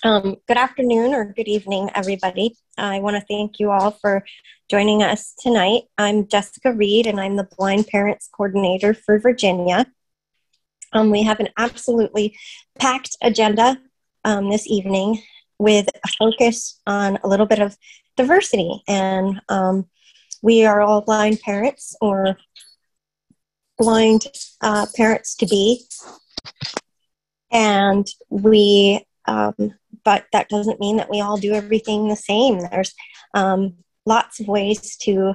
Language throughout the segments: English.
Good afternoon or good evening, everybody. I want to thank you all for joining us tonight. I'm Jessica Reed, and I'm the Blind Parents Coordinator for Virginia. We have an absolutely packed agenda this evening with a focus on a little bit of diversity. And we are all blind parents or blind parents to be. And but that doesn't mean that we all do everything the same. There's lots of ways to,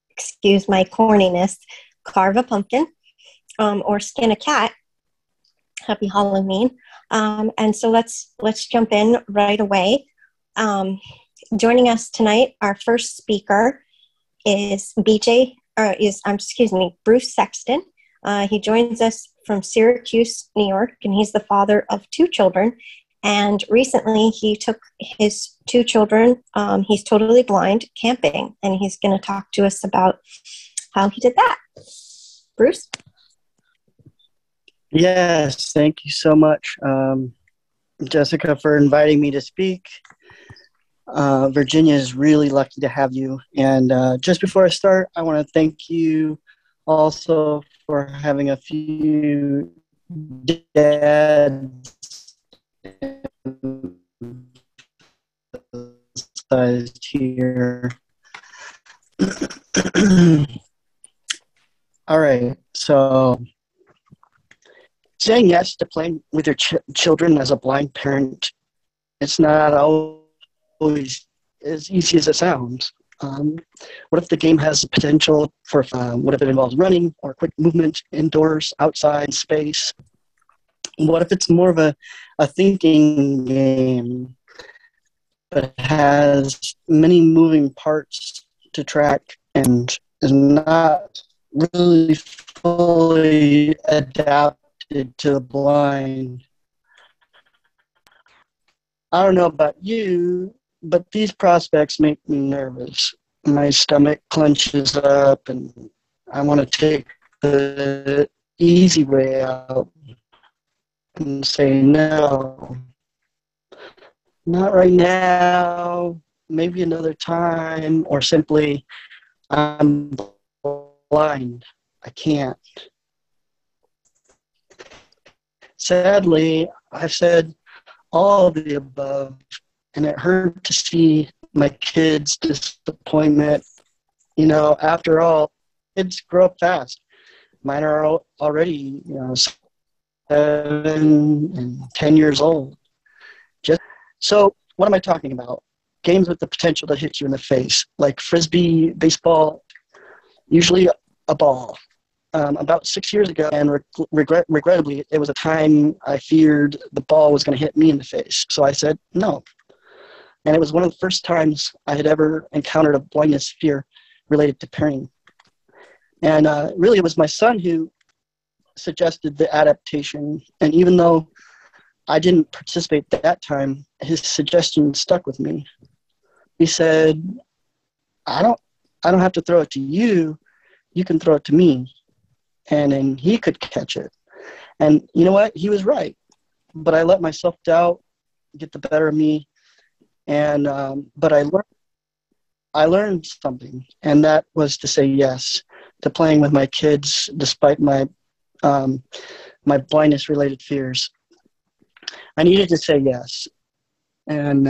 excuse my corniness, carve a pumpkin or skin a cat. Happy Halloween. And so let's jump in right away. Joining us tonight, our first speaker is Bruce Sexton. He joins us from Syracuse, New York, and he's the father of 2 children. And recently he took his 2 children, he's totally blind, camping, and he's going to talk to us about how he did that. Bruce? Yes, thank you so much, Jessica, for inviting me to speak. Virginia is really lucky to have you. And just before I start, I want to thank you also for having a few dads here. All right, so saying yes to playing with your children as a blind parent, it's not always as easy as it sounds. What if the game has the potential for, what if it involves running or quick movement indoors, outside, space? What if it's more of a thinking game, but has many moving parts to track and is not really fully adapted to the blind? I don't know about you, but these prospects make me nervous. My stomach clenches up and I want to take the easy way out and say, no, not right now, maybe another time, or simply, I'm blind, I can't. Sadly, I've said all of the above, and it hurt to see my kids' disappointment. You know, after all, kids grow up fast. Mine are already, 7 and 10 years old. So what am I talking about? Games with the potential to hit you in the face, like Frisbee, baseball, usually a ball. About 6 years ago, and regrettably, it was a time I feared the ball was going to hit me in the face. So I said no. And it was one of the first times I had ever encountered a blindness fear related to parenting. And really, it was my son who suggested the adaptation. And even though I didn't participate at that time, his suggestion stuck with me. He said, I don't have to throw it to you. You can throw it to me. And then he could catch it. And you know what? He was right. But I let my self-doubt get the better of me. And but I learned something, and that was to say yes to playing with my kids despite my my blindness-related fears. I needed to say yes. And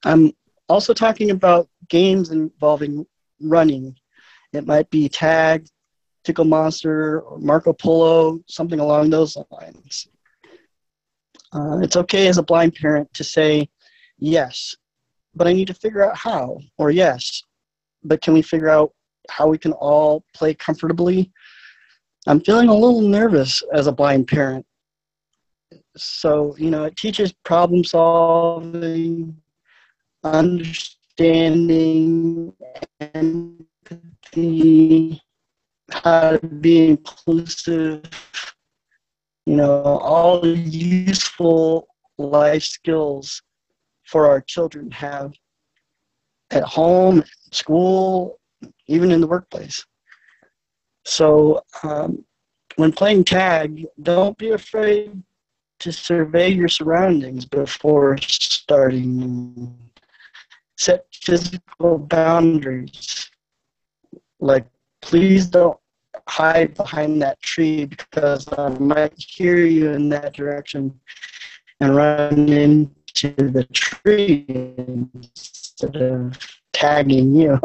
I'm also talking about games involving running. It might be tag, Tickle Monster, or Marco Polo, something along those lines. It's okay as a blind parent to say yes, but I need to figure out how, or yes, but can we figure out how we can all play comfortably? I'm feeling a little nervous as a blind parent. So, it teaches problem solving, understanding, empathy, how to be inclusive, all the useful life skills for our children have at home, school, even in the workplace. So when playing tag, don't be afraid to survey your surroundings before starting. Set physical boundaries. Like, please don't hide behind that tree because I might hear you in that direction and run into the tree instead of tagging you.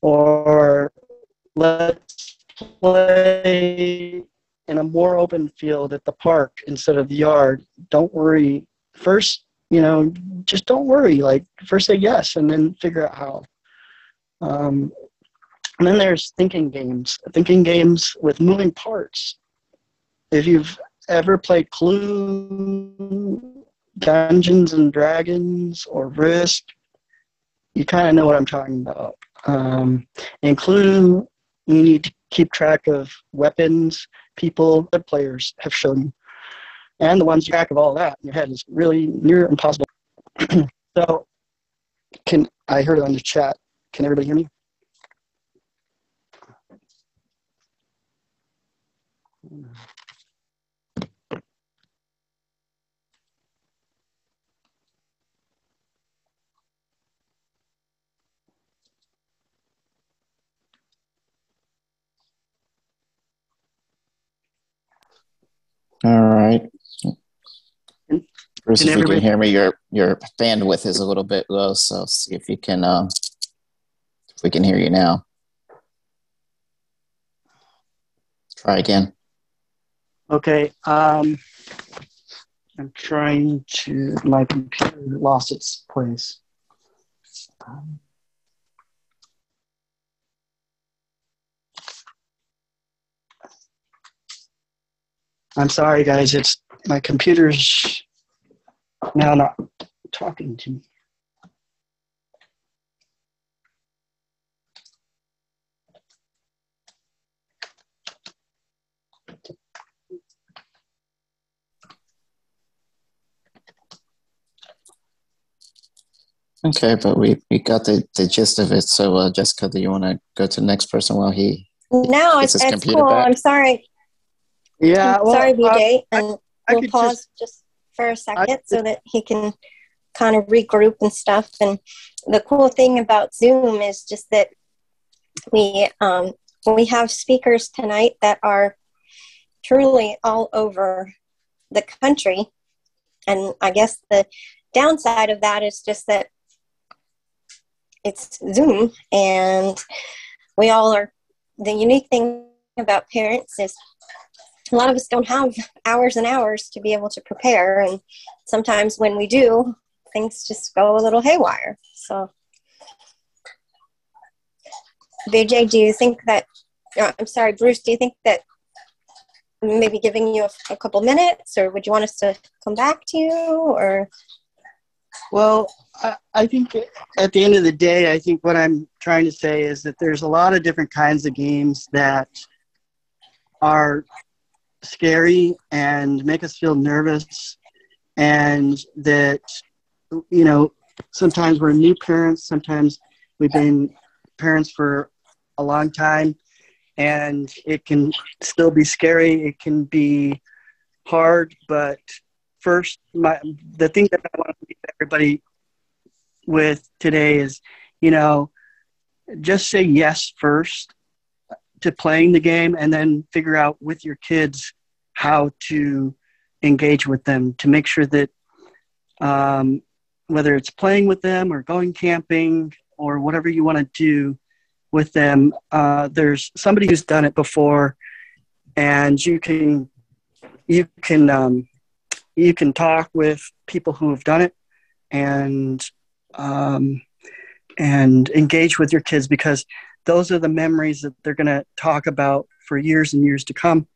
Or let's play in a more open field at the park instead of the yard. Don't worry. First, just don't worry. Like, first say yes and then figure out how. And then there's thinking games with moving parts. If you've ever played Clue, Dungeons and Dragons, or Risk, you kind of know what I'm talking about. In Clue, you need to keep track of weapons, people, that players have shown you. And the ones you track of all that in your head is really near impossible. So, I heard it on the chat. Can everybody hear me? All right. Bruce, Can if you everybody can hear me, your bandwidth is a little bit low, so see if you can if we can hear you now. Try again. Okay. I'm trying to. My computer lost its place. I'm sorry, guys. It's my computer's now not talking to me. Okay, but we got the gist of it. So, Jessica, do you want to go to the next person while he No, gets it's his computer cool. back? I'm sorry. Yeah, I'm sorry, BJ. And I we'll could pause just for a second so that he can kind of regroup and stuff. And the cool thing about Zoom is just that we have speakers tonight that are truly all over the country. And I guess the downside of that is just that it's Zoom, and we all are. The unique thing about parents is a lot of us don't have hours and hours to be able to prepare, and sometimes when we do, things just go a little haywire. So, BJ, do you think that, I'm sorry, Bruce, do you think that maybe giving you a couple minutes, or would you want us to come back to you, or? Well, I think at the end of the day, I think what I'm trying to say is that there's a lot of different kinds of games that are scary and make us feel nervous, and that, sometimes we're new parents, sometimes we've been parents for a long time, and it can still be scary, it can be hard, but first, the thing that I want to leave everybody with today is, just say yes first to playing the game, and then figure out with your kids how to engage with them to make sure that whether it's playing with them or going camping or whatever you want to do with them, there's somebody who's done it before, and you can talk with people who have done it and engage with your kids, because those are the memories that they're going to talk about for years and years to come.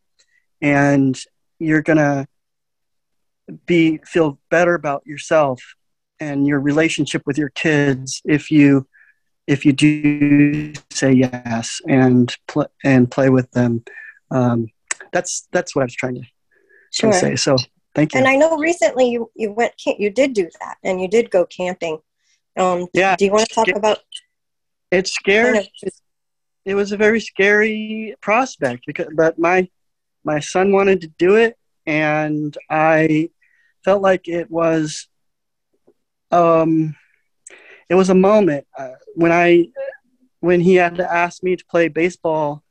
And you're going to feel better about yourself and your relationship with your kids if you do say yes and play with them. That's what I was trying to say. So thank you. And I know recently you did do that, and you did go camping. Yeah. Do you want to talk about? It's scary. It was a very scary prospect, but my son wanted to do it, and I felt like it was a moment when he had to ask me to play baseball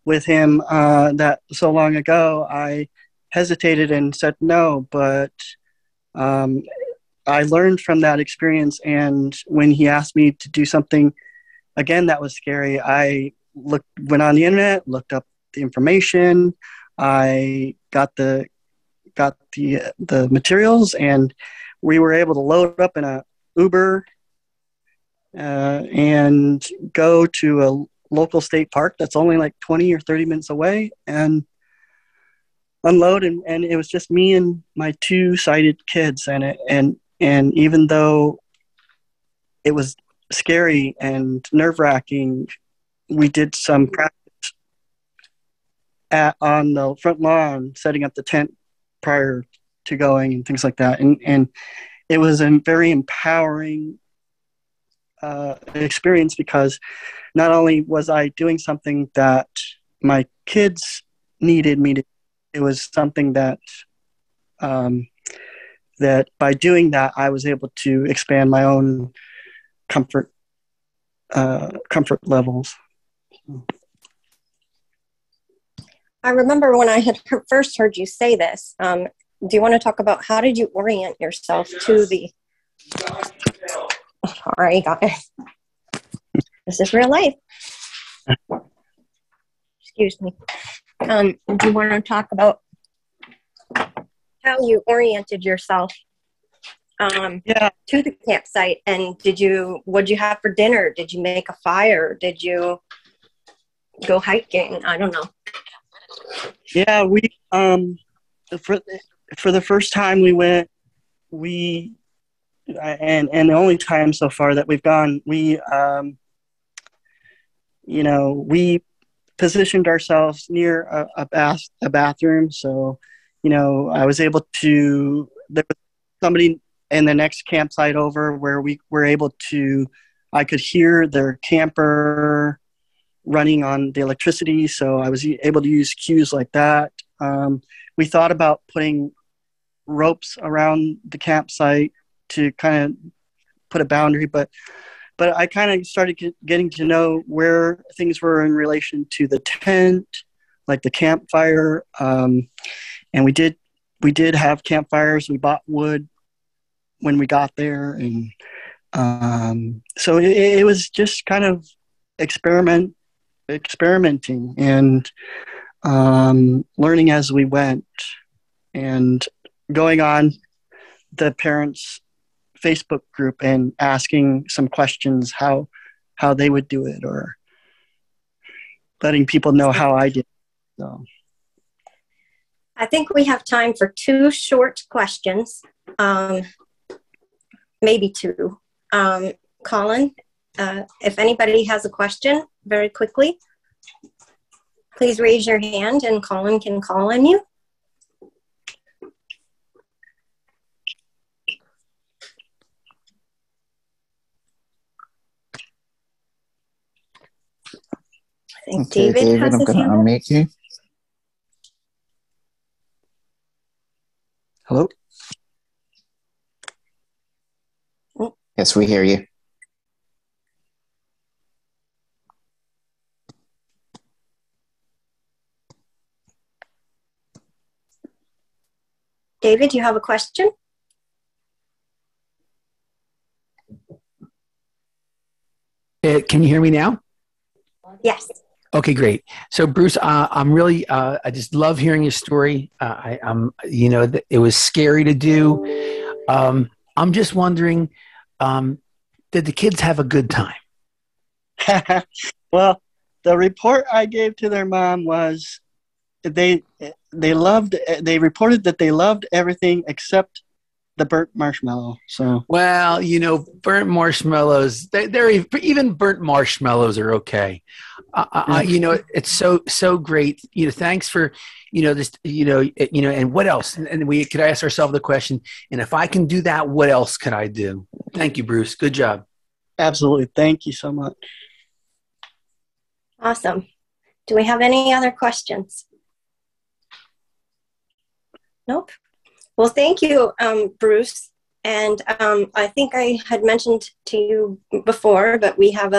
with him that so long ago. I hesitated and said no, but I learned from that experience. And when he asked me to do something again that was scary, I went on the internet, looked up the information. I got the materials, and we were able to load up in a Uber and go to a local state park that's only like 20 or 30 minutes away, and unload. And it was just me and my two sighted kids. And even though it was scary and nerve-wracking, we did some practice on the front lawn, setting up the tent prior to going and things like that. And it was a very empowering experience, because not only was I doing something that my kids needed me to, it was something that that by doing that, I was able to expand my own comfort levels. I remember when I had first heard you say this. Do you want to talk about how did you orient yourself to the... Sorry, guys. This is real life. Excuse me. Do you want to talk about how you oriented yourself to the campsite? And what'd you have for dinner? Did you make a fire? Did you go hiking? I don't know. Yeah, we for the first time we went, and the only time so far that we've gone, we positioned ourselves near a bathroom. So, I was able to, there was somebody in the next campsite over where we were able to, I could hear their camper running on the electricity. So I was able to use cues like that. We thought about putting ropes around the campsite to kind of put a boundary, but I kind of started getting to know where things were in relation to the tent, like the campfire. And we did have campfires. We bought wood when we got there. And so it was just kind of experimenting and learning as we went, and going on the parents' Facebook group and asking some questions how they would do it, or letting people know how I did. So I think we have time for 2 short questions, maybe 2. Colin, if anybody has a question, very quickly, please raise your hand and Colin can call on you. I think Okay, David, I'm going to unmute you. Hello? Yes, we hear you. David, you have a question? Can you hear me now? Yes. Okay, great. So, Bruce, I'm really, I just love hearing your story. It was scary to do. I'm just wondering, did the kids have a good time? Well, the report I gave to their mom was they reported that they loved everything except the burnt marshmallow. So, well, burnt marshmallows, they're even burnt marshmallows are okay. It's so great. Thanks for, this, and what else? And we could ask ourselves the question, and if I can do that, what else can I do? Thank you, Bruce. Good job. Absolutely. Thank you so much. Awesome. Do we have any other questions? Nope. Well, thank you, Bruce. And I think I had mentioned to you before, but we'll have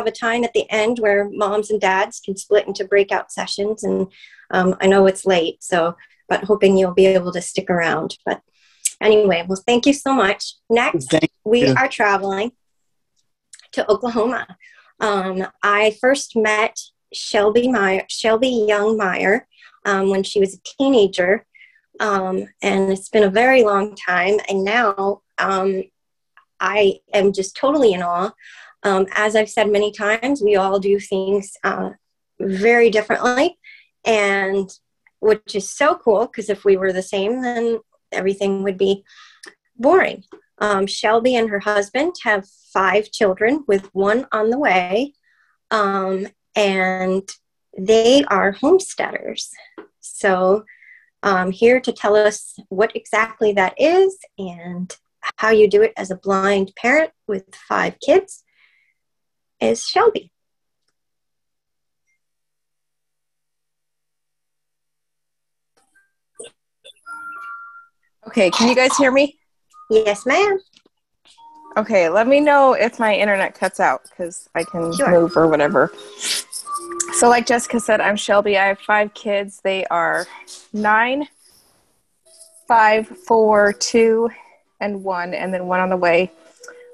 a time at the end where moms and dads can split into breakout sessions. And I know it's late, but hoping you'll be able to stick around. But anyway, well, thank you so much. Next, we are traveling to Oklahoma. I first met Shelby Young Meyer when she was a teenager. And it's been a very long time. And now I am just totally in awe. As I've said many times, we all do things very differently, and which is so cool, because if we were the same, then everything would be boring. Shelby and her husband have 5 children, with 1 on the way, and they are homesteaders. So here to tell us what exactly that is and how you do it as a blind parent with 5 kids is Shelby. Okay, can you guys hear me? Yes, ma'am. Okay, let me know if my internet cuts out, because I can move or whatever. So like Jessica said, I'm Shelby. I have 5 kids. They are 9, 5, 4, 2, and 1, and then 1 on the way.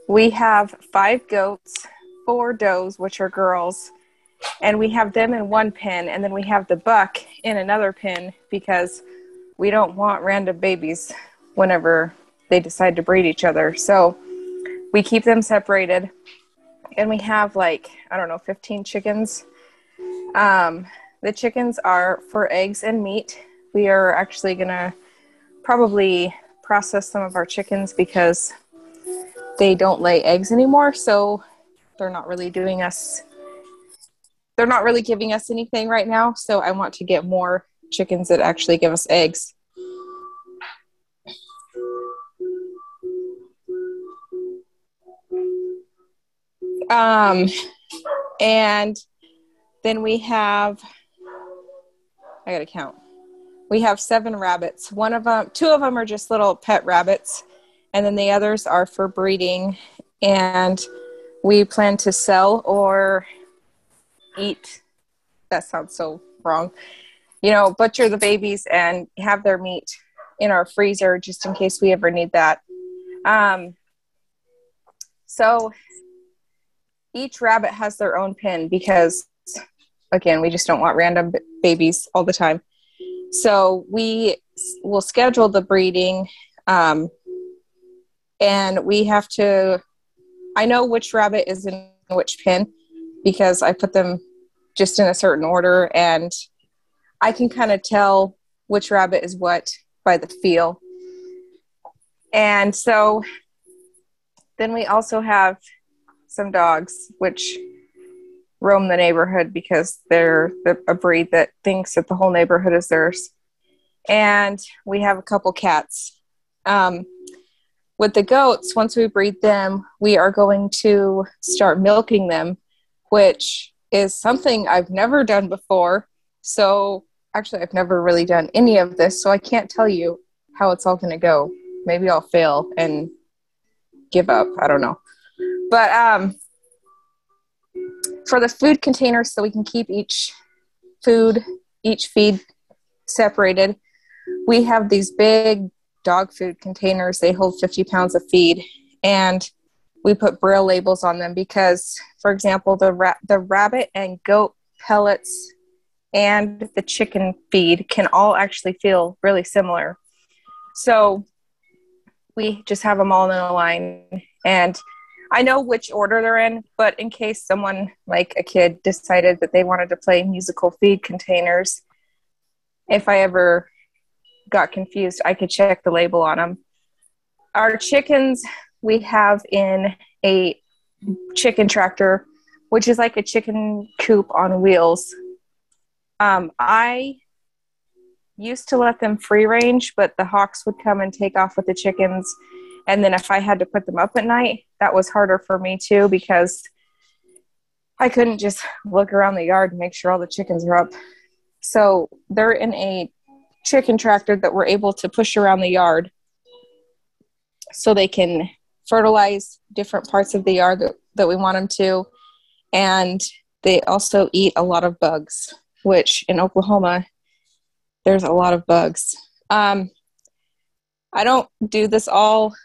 We have 5 goats, 4 does, which are girls, and we have them in 1 pen, and then we have the buck in another pen, because we don't want random babies whenever they decide to breed each other. So we keep them separated, and we have 15 chickens. The chickens are for eggs and meat. We are actually going to probably process some of our chickens because they don't lay eggs anymore. So they're not really giving us anything right now. So I want to get more chickens that actually give us eggs. And then we have, I gotta count. We have 7 rabbits. 2 of them are just little pet rabbits, and then the others are for breeding. And we plan to sell or eat. That sounds so wrong. Butcher the babies and have their meat in our freezer just in case we ever need that. So each rabbit has their own pen because, again, we just don't want random babies all the time. So we will schedule the breeding, and we have to, I know which rabbit is in which pen because I put them just in a certain order, and I can kind of tell which rabbit is what by the feel. And so then we also have some dogs which roam the neighborhood because they're a breed that thinks that the whole neighborhood is theirs. And we have a couple cats. With the goats, once we breed them, we are going to start milking them, which is something I've never done before. So actually, I've never really done any of this, so I can't tell you how it's all going to go. Maybe I'll fail and give up. I don't know. But for the food containers, so we can keep each feed separated, we have these big dog food containers. They hold 50 pounds of feed, and we put Braille labels on them because, for example, the rabbit and goat pellets and the chicken feed can all actually feel really similar. So we just have them all in a line, and I know which order they're in, but in case someone, like a kid, decided that they wanted to play musical feed containers, if I ever got confused, I could check the label on them. Our chickens, we have in a chicken tractor, which is like a chicken coop on wheels. I used to let them free range, but the hawks would come and take off with the chickens. And then if I had to put them up at night, that was harder for me too, because I couldn't just look around the yard and make sure all the chickens are up. So they're in a chicken tractor that we're able to push around the yard so they can fertilize different parts of the yard that we want them to. And they also eat a lot of bugs, which in Oklahoma, there's a lot of bugs. I don't do this all.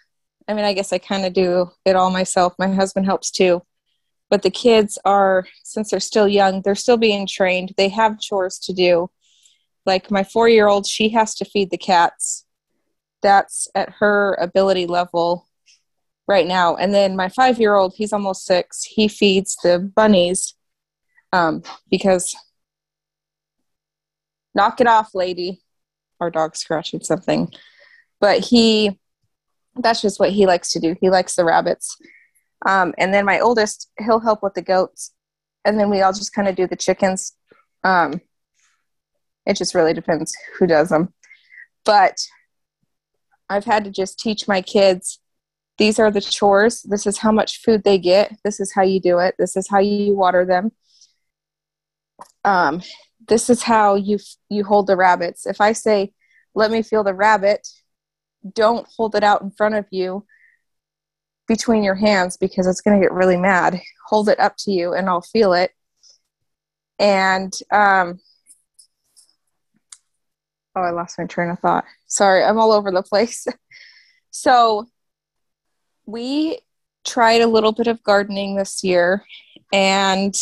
I mean, I guess I kind of do it all myself. My husband helps too. But the kids are, since they're still young, they're still being trained. They have chores to do. Like my 4-year-old, she has to feed the cats. That's at her ability level right now. And then my 5-year-old, he's almost 6. He feeds the bunnies because, knock it off, lady. Our dog's scratching something. But that's just what he likes to do. He likes the rabbits. And then my oldest, he'll help with the goats. And then we all just kind of do the chickens. It just really depends who does them. But I've had to just teach my kids, these are the chores. This is how much food they get. This is how you do it. This is how you water them. This is how you hold the rabbits. If I say, let me feel the rabbit, don't hold it out in front of you between your hands because it's going to get really mad. Hold it up to you and I'll feel it. And, I lost my train of thought. Sorry, I'm all over the place. So we tried a little bit of gardening this year, and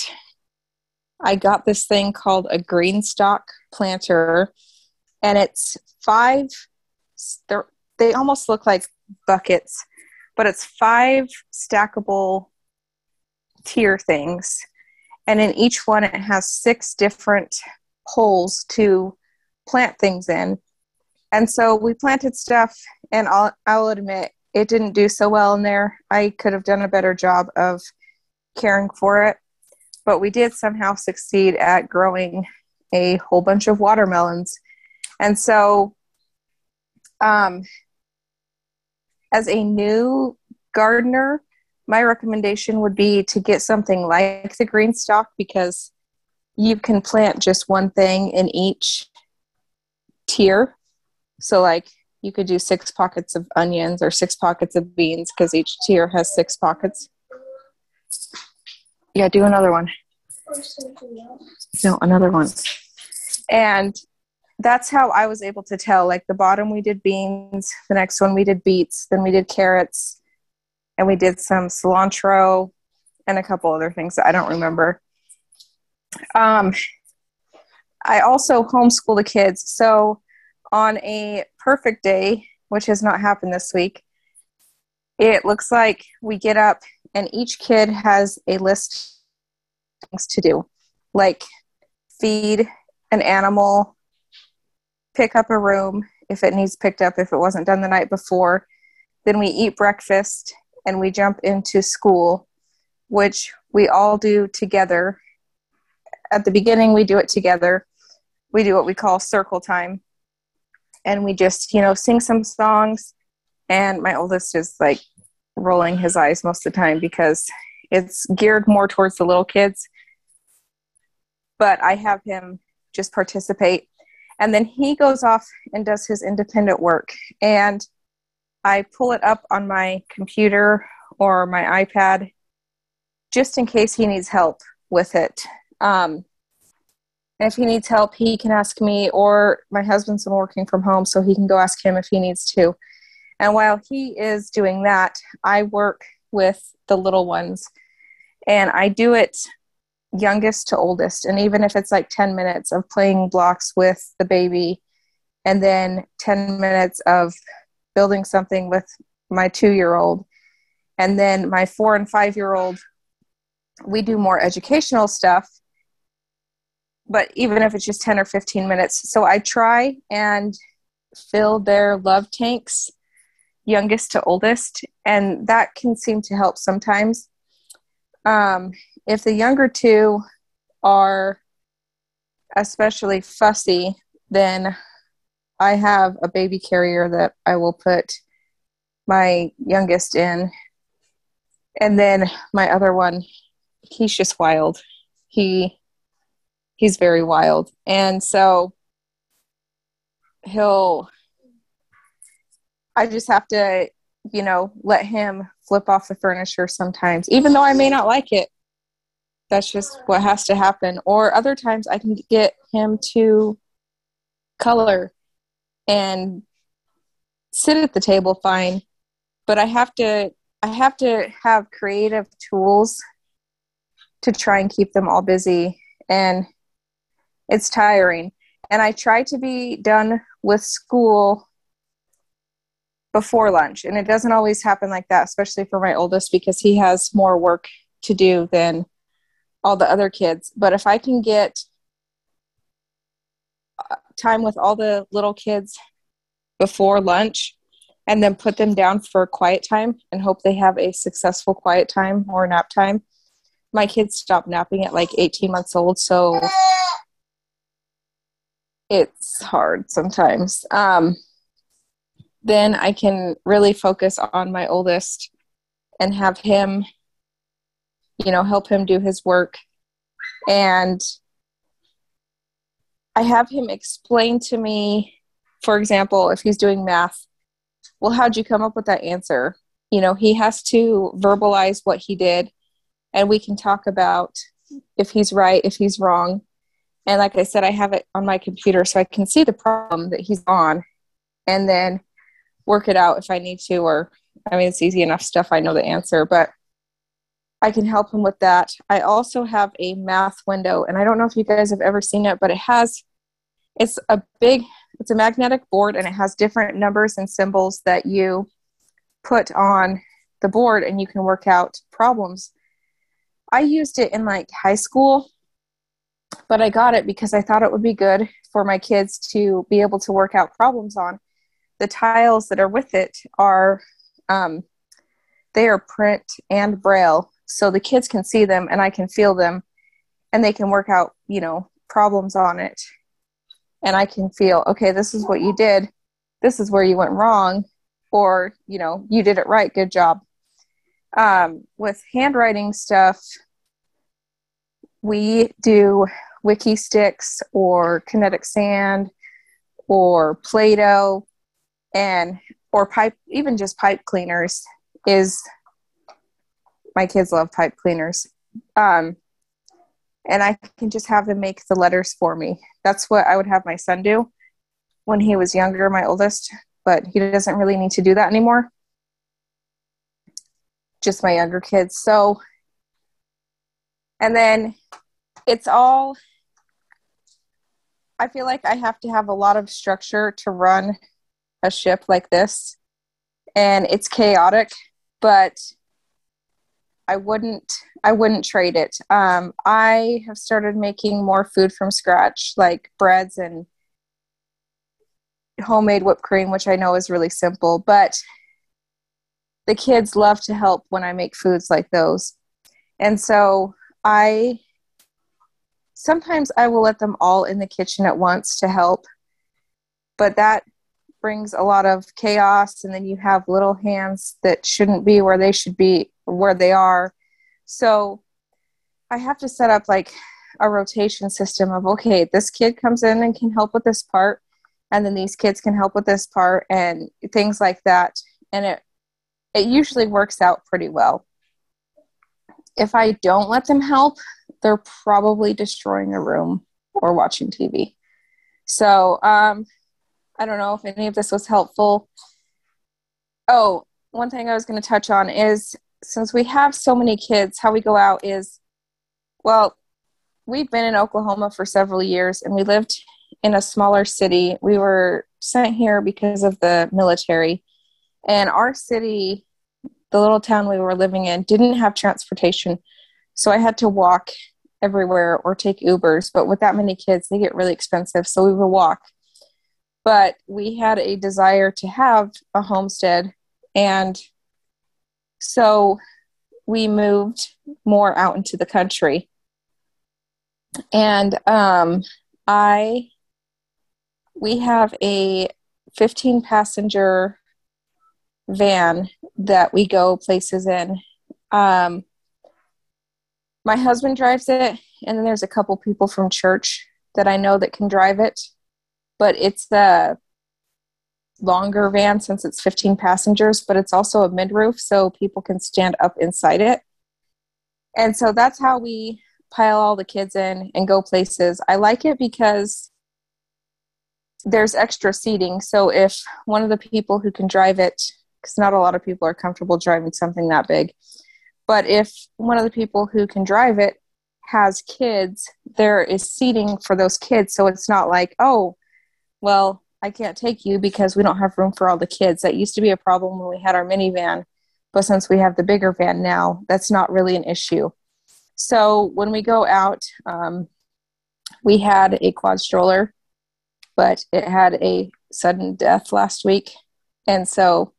I got this thing called a green stalk planter, and it's 5, they almost look like buckets, but it's 5 stackable tier things. And in each one, it has 6 different holes to plant things in. And so we planted stuff, and I'll admit it didn't do so well in there. I could have done a better job of caring for it, but we did somehow succeed at growing a whole bunch of watermelons. And so as a new gardener, my recommendation would be to get something like the green stalk, because you can plant just one thing in each tier. So like you could do 6 pockets of onions or 6 pockets of beans, because each tier has 6 pockets. Yeah, do another one. No, another one. And that's how I was able to tell. Like the bottom we did beans, the next one we did beets, then we did carrots, and we did some cilantro and a couple other things that I don't remember. I also homeschool the kids. So on a perfect day, which has not happened this week, it looks like we get up and each kid has a list of things to do, like feed an animal, pick up a room if it needs picked up, if it wasn't done the night before. Then we eat breakfast and we jump into school, which we all do together. At the beginning, we do it together. We do what we call circle time. And we just, sing some songs. And my oldest is like rolling his eyes most of the time because it's geared more towards the little kids. But I have him just participate. And then he goes off and does his independent work. And I pull it up on my computer or my iPad just in case he needs help with it. And if he needs help, he can ask me, or my husband's been working from home, so he can go ask him if he needs to. And while he is doing that, I work with the little ones. And I do it youngest to oldest. And even if it's like 10 minutes of playing blocks with the baby, and then 10 minutes of building something with my 2-year-old, and then my 4 and 5-year-old, we do more educational stuff. But even if it's just 10 or 15 minutes. So I try and fill their love tanks, youngest to oldest, and that can seem to help sometimes. If the younger two are especially fussy, then I have a baby carrier that I will put my youngest in. And then my other one, he's just wild. He's very wild. And so I just have to, let him flip off the furniture sometimes, even though I may not like it. That's just what has to happen. Or other times I can get him to color and sit at the table fine, but I have to have creative tools to try and keep them all busy, and it's tiring. And I try to be done with school before lunch, and it doesn't always happen like that, especially for my oldest, because he has more work to do than all the other kids. But if I can get time with all the little kids before lunch and then put them down for quiet time and hope they have a successful quiet time or nap time. My kids stopped napping at like 18 months old, so it's hard sometimes. Then I can really focus on my oldest and have him, help him do his work. And I have him explain to me, for example, if he's doing math, well, how'd you come up with that answer? He has to verbalize what he did, and we can talk about if he's right, if he's wrong. And like I said, I have it on my computer so I can see the problem that he's on and then work it out if I need to, it's easy enough stuff. I know the answer, but I can help him with that. I also have a math window, and I don't know if you guys have ever seen it, but it's a magnetic board, and it has different numbers and symbols that you put on the board, and you can work out problems. I used it in like high school, but I got it because I thought it would be good for my kids to be able to work out problems on. The tiles that are with it are, they are print and Braille. So the kids can see them and I can feel them, and they can work out, problems on it. And I can feel, okay, this is what you did. This is where you went wrong. Or, you did it right. Good job. With handwriting stuff, we do wiki sticks or kinetic sand or Play-Doh or pipe, even just pipe cleaners my kids love pipe cleaners. And I can just have them make the letters for me. That's what I would have my son do when he was younger, my oldest, but he doesn't really need to do that anymore. Just my younger kids. So, and then I feel like I have to have a lot of structure to run a ship like this, and it's chaotic, but I wouldn't trade it. I have started making more food from scratch, like breads and homemade whipped cream, which I know is really simple, but the kids love to help when I make foods like those. And so sometimes I will let them all in the kitchen at once to help, but that brings a lot of chaos, and then you have little hands that shouldn't be where they should be, where they are. So I have to set up like a rotation system of, okay, this kid comes in and can help with this part, and then these kids can help with this part, and things like that. And it usually works out pretty well. If I don't let them help, they're probably destroying a room or watching TV. So I don't know if any of this was helpful. Oh, one thing I was going to touch on is, since we have so many kids, how we go out is, well, we've been in Oklahoma for several years, and we lived in a smaller city. We were sent here because of the military, and our city, the little town we were living in, didn't have transportation. So I had to walk everywhere or take Ubers, but with that many kids, they get really expensive. So we would walk. But we had a desire to have a homestead, and so we moved more out into the country. And we have a 15-passenger van that we go places in. My husband drives it, and then there's a couple people from church that I know that can drive it. But it's longer van since it's 15 passengers, but it's also a mid-roof, so people can stand up inside it. And so that's how we pile all the kids in and go places. I like it because there's extra seating. So if one of the people who can drive it, because not a lot of people are comfortable driving something that big, but if one of the people who can drive it has kids, there is seating for those kids. So it's not like, oh, well, I can't take you because we don't have room for all the kids. That used to be a problem when we had our minivan, but since we have the bigger van now, that's not really an issue. So when we go out, we had a quad stroller, but it had a sudden death last week, and so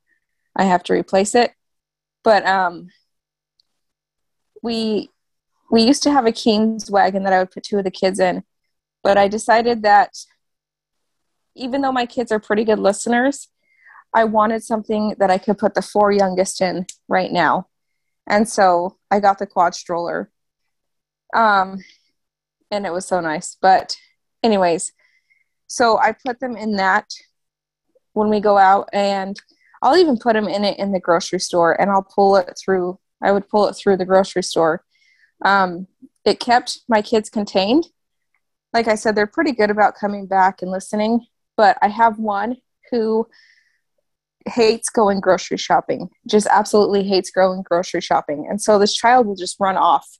I have to replace it. But we used to have a King's wagon that I would put 2 of the kids in, but I decided that even though my kids are pretty good listeners, I wanted something that I could put the 4 youngest in right now. And so I got the quad stroller. And it was so nice. But anyways, so I put them in that when we go out, and I'll even put them in it in the grocery store, and I would pull it through the grocery store. It kept my kids contained. Like I said, they're pretty good about coming back and listening, but I have one who hates going grocery shopping, just absolutely hates going grocery shopping. And so this child will just run off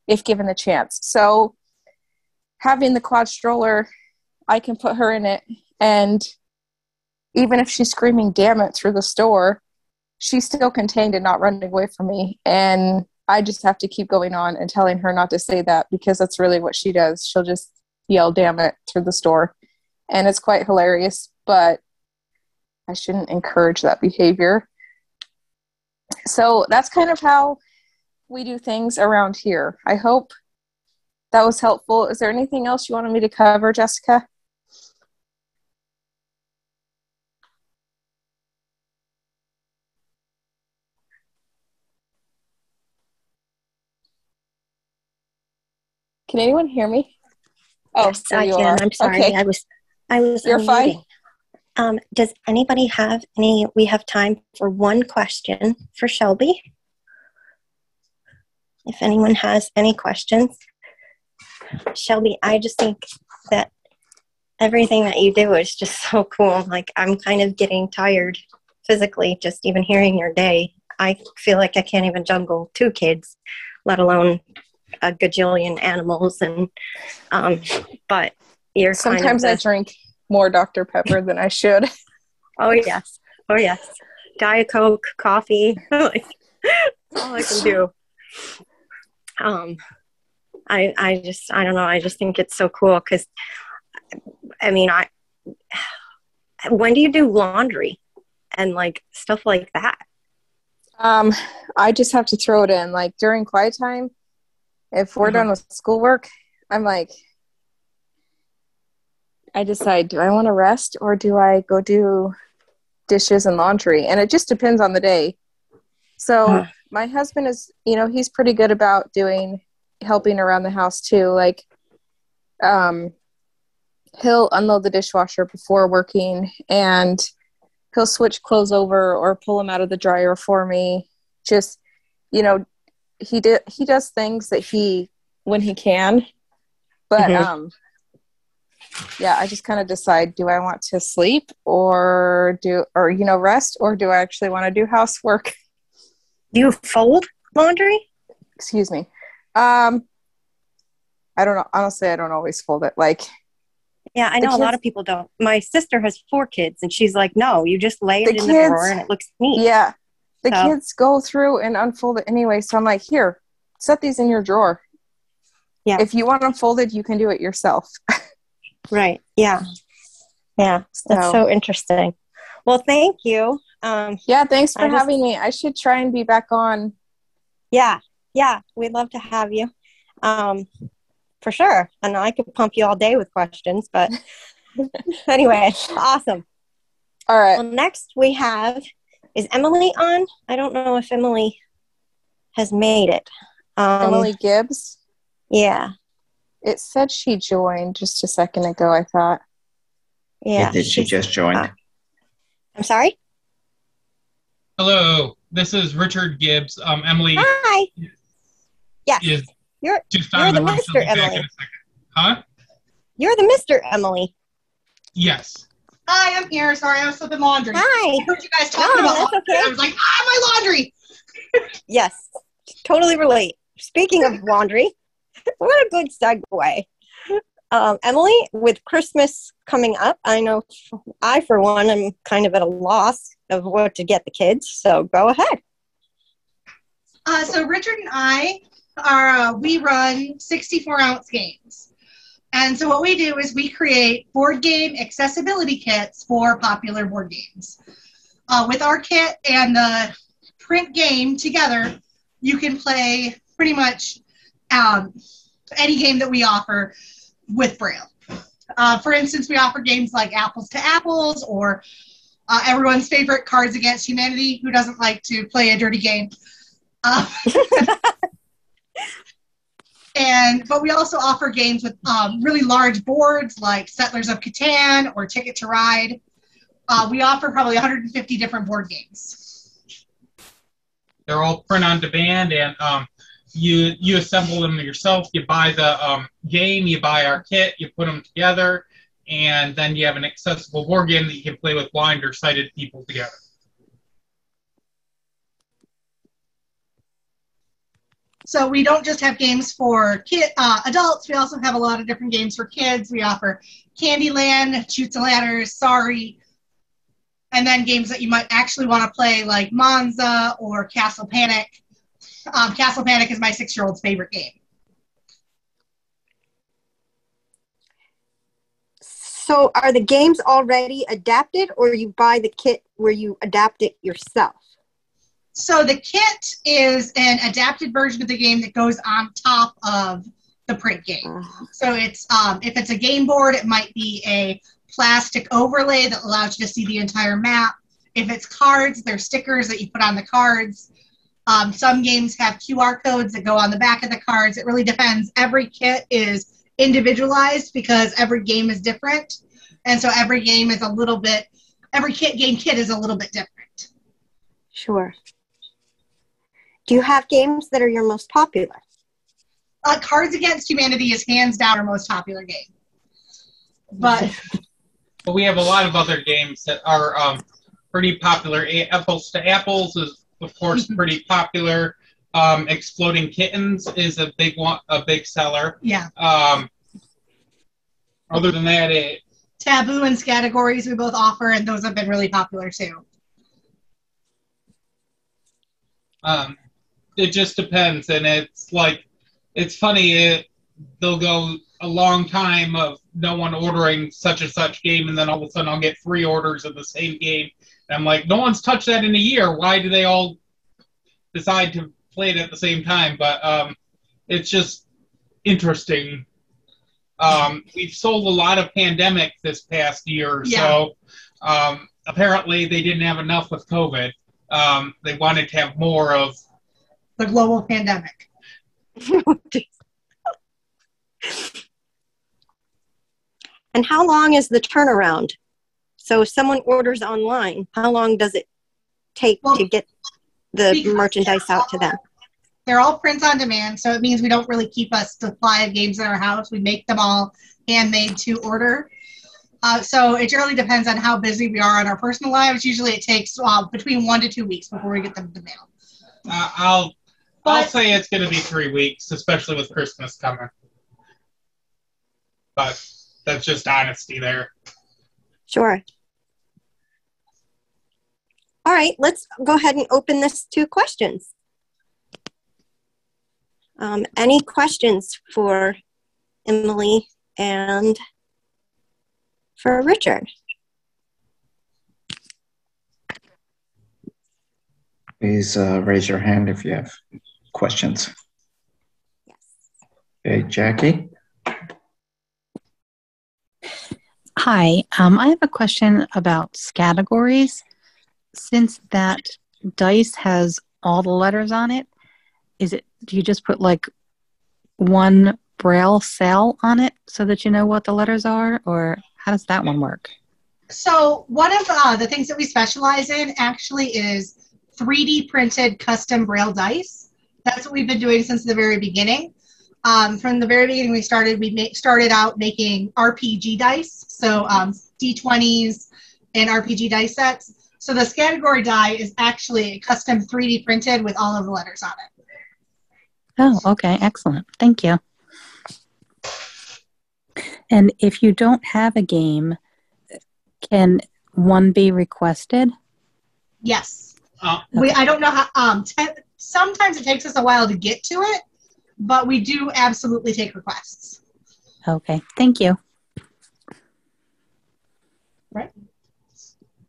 if given the chance. So having the quad stroller, I can put her in it, and even if she's screaming damn it through the store, she's still contained and not running away from me. And I just have to keep going on and telling her not to say that, because that's really what she does. She'll just yell damn it through the store, and it's quite hilarious, but I shouldn't encourage that behavior. So that's kind of how we do things around here. I hope that was helpful. Is there anything else you wanted me to cover, Jessica? Can anyone hear me? Oh, Yes, I can. I'm sorry. Okay. I was You're unmuting. fine. Does anybody have any? We have time for one question for Shelby. If anyone has any questions. Shelby, I just think that everything that you do is just so cool. Like, I'm kind of getting tired physically just even hearing your day. I feel like I can't even juggle 2 kids, let alone a gajillion animals. And but you're sometimes kind of I drink more Dr. Pepper than I should. Oh yes. Diet Coke, coffee, like, all I can do. I don't know. I just think it's so cool because, I mean, when do you do laundry and like stuff like that? I just have to throw it in like during quiet time. If we're done with schoolwork, I'm like, I decide, do I want to rest or do I go do dishes and laundry? And it just depends on the day. So my husband is, he's pretty good about helping around the house too. Like, he'll unload the dishwasher before working, and he'll switch clothes over or pull them out of the dryer for me. Just, he does things that when he can, but, yeah, I just kind of decide, do I want to sleep or rest, or do I actually want to do housework? Do you fold laundry? Excuse me. I don't know. Honestly, I don't always fold it. Like, yeah, I know a lot of people don't. My sister has 4 kids, and she's like, no, you just lay it in the drawer and it looks neat. Yeah. The kids go through and unfold it anyway. So I'm like, here, set these in your drawer. Yeah. If you want them folded, you can do it yourself. Right. Yeah. Yeah. That's so interesting. Well, thank you. Yeah. Thanks for having me. I should try and be back on. Yeah. Yeah. We'd love to have you. For sure. And I could pump you all day with questions, but anyway, awesome. All right. Well, next we have, is Emily on? I don't know if Emily has made it. Emily Gibbs? Yeah. It said she joined just a second ago, I thought. Yeah. Did she just join? I'm sorry? Hello, this is Richard Gibbs. Emily Hi. Yes. is You're just out of the the room. She'll Mr. be back in Emily. a second. Huh? You're the Mr. Emily. Yes. Hi, I'm here. Sorry, I was flipping laundry. Hi. I heard you guys talking about that's laundry. okay. I was like, my laundry. Yes, totally relate. Speaking of laundry, what a good segue. Emily, with Christmas coming up, I know I, for one, am kind of at a loss of what to get the kids, so go ahead. So Richard and I we run 64-ounce games. And so what we do is we create board game accessibility kits for popular board games. With our kit and the print game together, you can play pretty much any game that we offer with Braille. For instance, we offer games like Apples to Apples or everyone's favorite Cards Against Humanity. Who doesn't like to play a dirty game? But we also offer games with really large boards like Settlers of Catan or Ticket to Ride. We offer probably 150 different board games. They're all print on demand, and you assemble them yourself. You buy the game, you buy our kit, you put them together, and then you have an accessible board game that you can play with blind or sighted people together. So we don't just have games for adults. We also have a lot of different games for kids. We offer Candyland, Chutes and Ladders, Sorry, and then games that you might actually want to play like Monza or Castle Panic. Castle Panic is my 6-year-old's favorite game. So are the games already adapted, or you buy the kit where you adapt it yourself? So the kit is an adapted version of the game that goes on top of the print game. So it's if it's a game board, it might be a plastic overlay that allows you to see the entire map. If it's cards, there's stickers that you put on the cards. Some games have QR codes that go on the back of the cards. It really depends. Every kit is individualized because every game is different. And so every game is every game kit is a little bit different. Sure. Do you have games that are your most popular? Cards Against Humanity is hands down our most popular game. But we have a lot of other games that are pretty popular. Apples to Apples is, of course, pretty popular. Exploding Kittens is a big seller. Yeah. Other than that, Taboo and Categories we both offer, and those have been really popular too. It just depends, and it's funny. They'll go a long time of no one ordering such and such game, and then all of a sudden I'll get 3 orders of the same game. And I'm like, no one's touched that in a year. Why do they all decide to play it at the same time? But it's just interesting. We've sold a lot of Pandemic this past year or so. Apparently they didn't have enough with COVID. They wanted to have more of the global pandemic. And how long is the turnaround? So if someone orders online, how long does it take to get the merchandise out to them? They're all print on demand, so it means we don't really keep a supply of games in our house. We make them all handmade to order. So it really depends on how busy we are in our personal lives. Usually it takes between 1 to 2 weeks before we get them in the mail. I'll say it's going to be 3 weeks, especially with Christmas coming. But that's just honesty there. Sure. All right, let's go ahead and open this to questions. Any questions for Emily and for Richard? Please raise your hand if you have questions. Yes. Okay, Jackie? Hi, I have a question about categories. Since that dice has all the letters on it, do you just put like one Braille cell on it so that you know what the letters are, or how does that one work? So one of the things that we specialize in actually is 3D printed custom Braille dice. That's what we've been doing since the very beginning. From the very beginning we started out making RPG dice, so D20s and RPG dice sets. So the category die is actually custom 3D printed with all of the letters on it. Oh, okay. Excellent. Thank you. And if you don't have a game, can one be requested? Yes. I don't know how, sometimes it takes us a while to get to it, but we do absolutely take requests. Okay. Thank you. Right.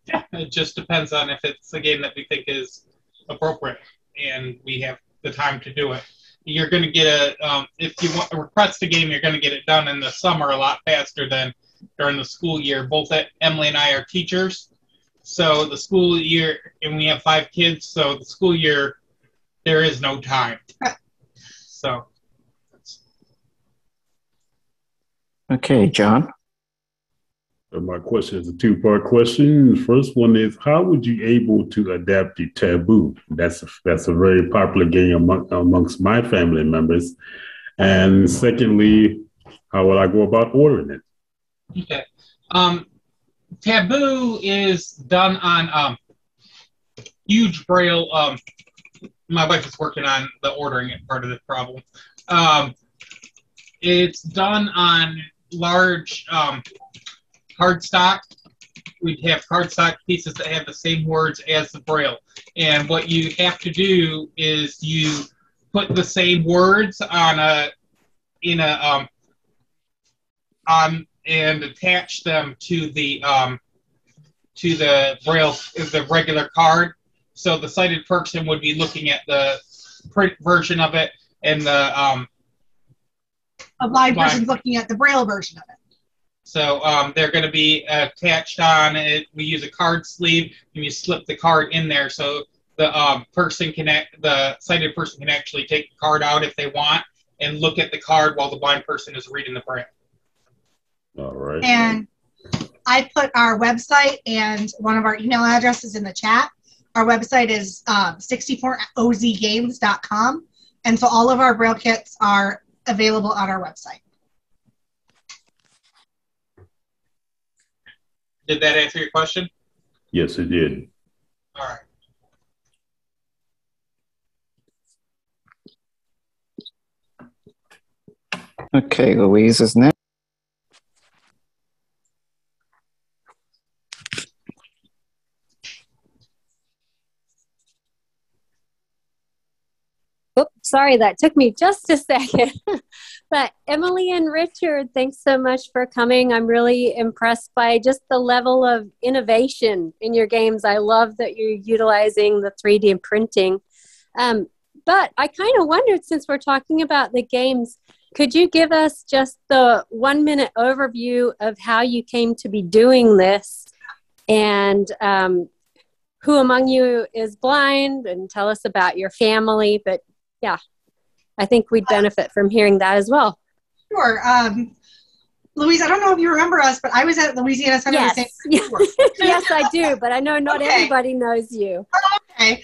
Yeah, it just depends on if it's a game that we think is appropriate and we have the time to do it. You're going to get if you want to request a game, you're going to get it done in the summer a lot faster than during the school year. Both Emily and I are teachers, so the school year, and we have 5 kids, so the school year, there is no time. So. Okay, John. My question is a 2-part question. The first one is, how would you able to adapt to Taboo? That's a very popular game amongst my family members. And secondly, how will I go about ordering it? Okay. Taboo is done on huge Braille. My wife is working on the ordering it part of the problem. It's done on large cardstock. We'd have cardstock pieces that have the same words as the Braille. And what you have to do is you put the same words and attach them to the Braille, the regular card. So the sighted person would be looking at the print version of it, and the a blind person looking at the Braille version of it. So they're going to be attached on it. We use a card sleeve, and you slip the card in there, so the the sighted person can actually take the card out if they want and look at the card while the blind person is reading the Braille. All right. And I put our website and one of our email addresses in the chat. Our website is 64ozgames.com, and so all of our Braille kits are available on our website. Did that answer your question? Yes, it did. All right. Okay, Louise is next. Oops, sorry, that took me just a second. But Emily and Richard, thanks so much for coming. I'm really impressed by just the level of innovation in your games. I love that you're utilizing the 3D printing. But I kind of wondered, since we're talking about the games, could you give us just the 1-minute overview of how you came to be doing this, and who among you is blind, and tell us about your family? But yeah, I think we'd benefit from hearing that as well. Sure. Louise, I don't know if you remember us, but I was at Louisiana Center. Yes, yes, I do, but I know not everybody knows you. Okay.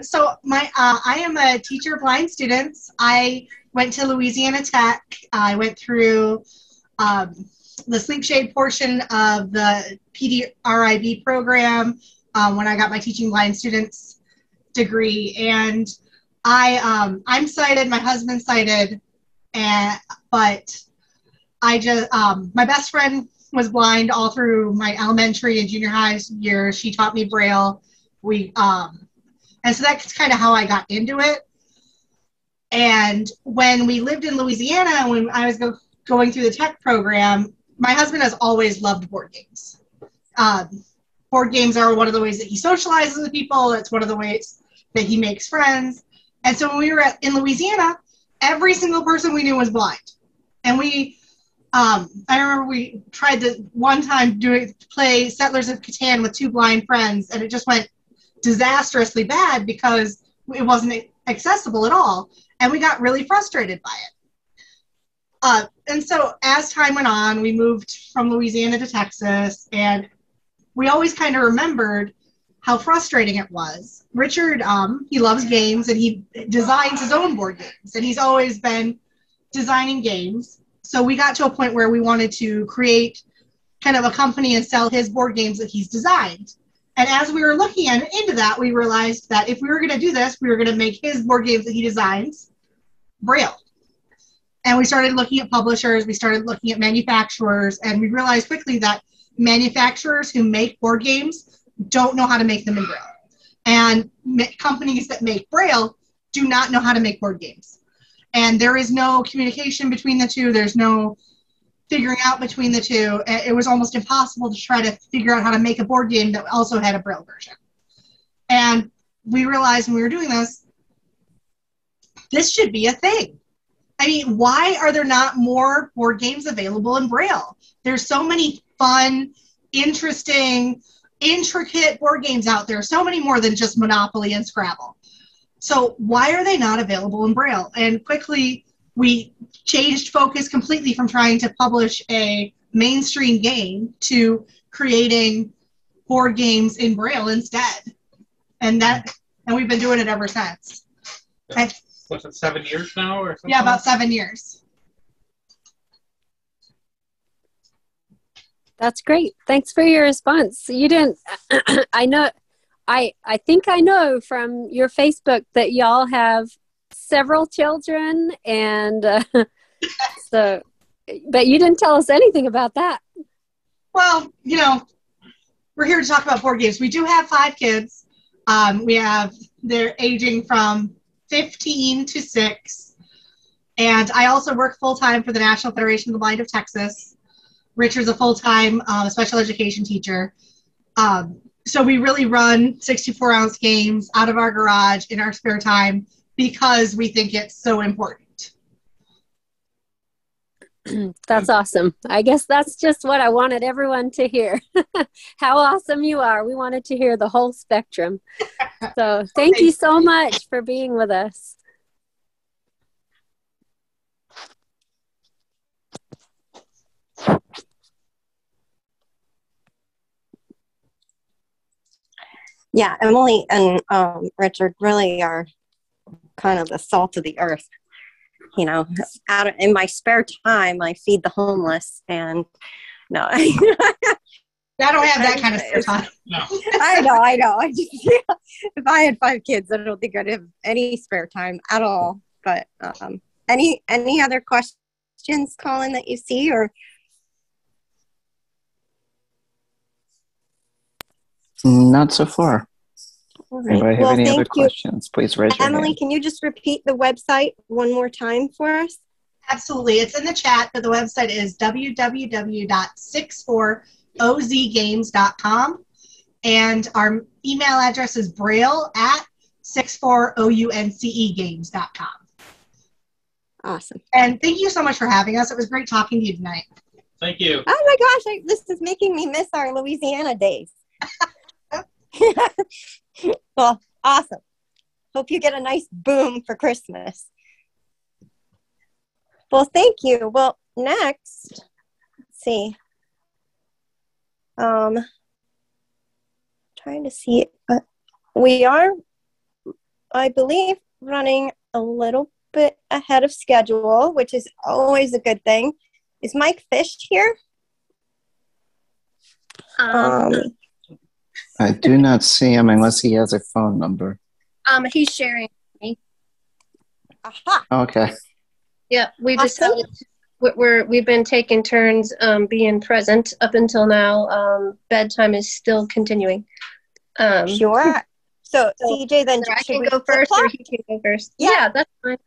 So I am a teacher of blind students. I went to Louisiana Tech. I went through the Sleep Shade portion of the PDRIB program when I got my teaching blind students degree. And I'm sighted, my husband's sighted, but I just, my best friend was blind all through my elementary and junior high years. She taught me Braille. And so that's kind of how I got into it. And when we lived in Louisiana, when I was going through the tech program, my husband has always loved board games. Board games are one of the ways that he socializes with people. It's one of the ways that he makes friends. And so when we were in Louisiana, every single person we knew was blind. And I remember we tried to one time play Settlers of Catan with 2 blind friends, and it just went disastrously bad because it wasn't accessible at all. And we got really frustrated by it. And so as time went on, we moved from Louisiana to Texas, and we always kind of remembered how frustrating it was. Richard, he loves games, and he designs his own board games, and he's always been designing games. So we got to a point where we wanted to create kind of a company and sell his board games that he's designed. And as we were looking into that, we realized that if we were going to do this, we were going to make his board games that he designs Braille. And we started looking at publishers, we started looking at manufacturers, and we realized quickly that manufacturers who make board games don't know how to make them in Braille. And companies that make Braille do not know how to make board games. And there is no communication between the two. There's no figuring out between the two. It was almost impossible to try to figure out how to make a board game that also had a Braille version. And we realized when we were doing this should be a thing. I mean, why are there not more board games available in Braille? There's so many fun, interesting, intricate board games out there, so many more than just Monopoly and Scrabble. So why are they not available in Braille? And quickly, we changed focus completely from trying to publish a mainstream game to creating board games in Braille instead. And we've been doing it ever since. What's it, 7 years now or something? Yeah, about 7 years. That's great. Thanks for your response. You didn't, I think I know from your Facebook that y'all have several children, and but you didn't tell us anything about that. Well, we're here to talk about board games. We do have 5 kids. They're aging from 15 to 6. And I also work full-time for the National Federation of the Blind of Texas. Richard's a full-time special education teacher. So we really run 64-ounce games out of our garage in our spare time because we think it's so important. That's awesome. I guess that's just what I wanted everyone to hear. How awesome you are. We wanted to hear the whole spectrum. So thank you so much for being with us. Yeah, Emily and Richard really are kind of the salt of the earth. In my spare time, I feed the homeless, and no, I don't have that kind of spare time. No. I know. I just, if I had 5 kids, I don't think I'd have any spare time at all. But any other questions, Colin, that you see, or? Not so far. All right. Anybody have any other questions? Please raise your hand. Emily, can you just repeat the website one more time for us? Absolutely. It's in the chat, but the website is www.64ozgames.com. And our email address is braille@64ouncegames.com. Awesome. And thank you so much for having us. It was great talking to you tonight. Thank you. Oh my gosh, this is making me miss our Louisiana days. Well, awesome. Hope you get a nice boom for Christmas. Well, thank you. Well, next, let's see. Trying to see, we are, I believe, running a little bit ahead of schedule, which is always a good thing. Is Mike Fish here? I do not see him unless he has a phone number. He's sharing me. Aha. Okay. Yeah, we decided we've been taking turns being present up until now. Bedtime is still continuing. Sure. So CJ, then I can go first, or he can go first. Yeah, that's fine.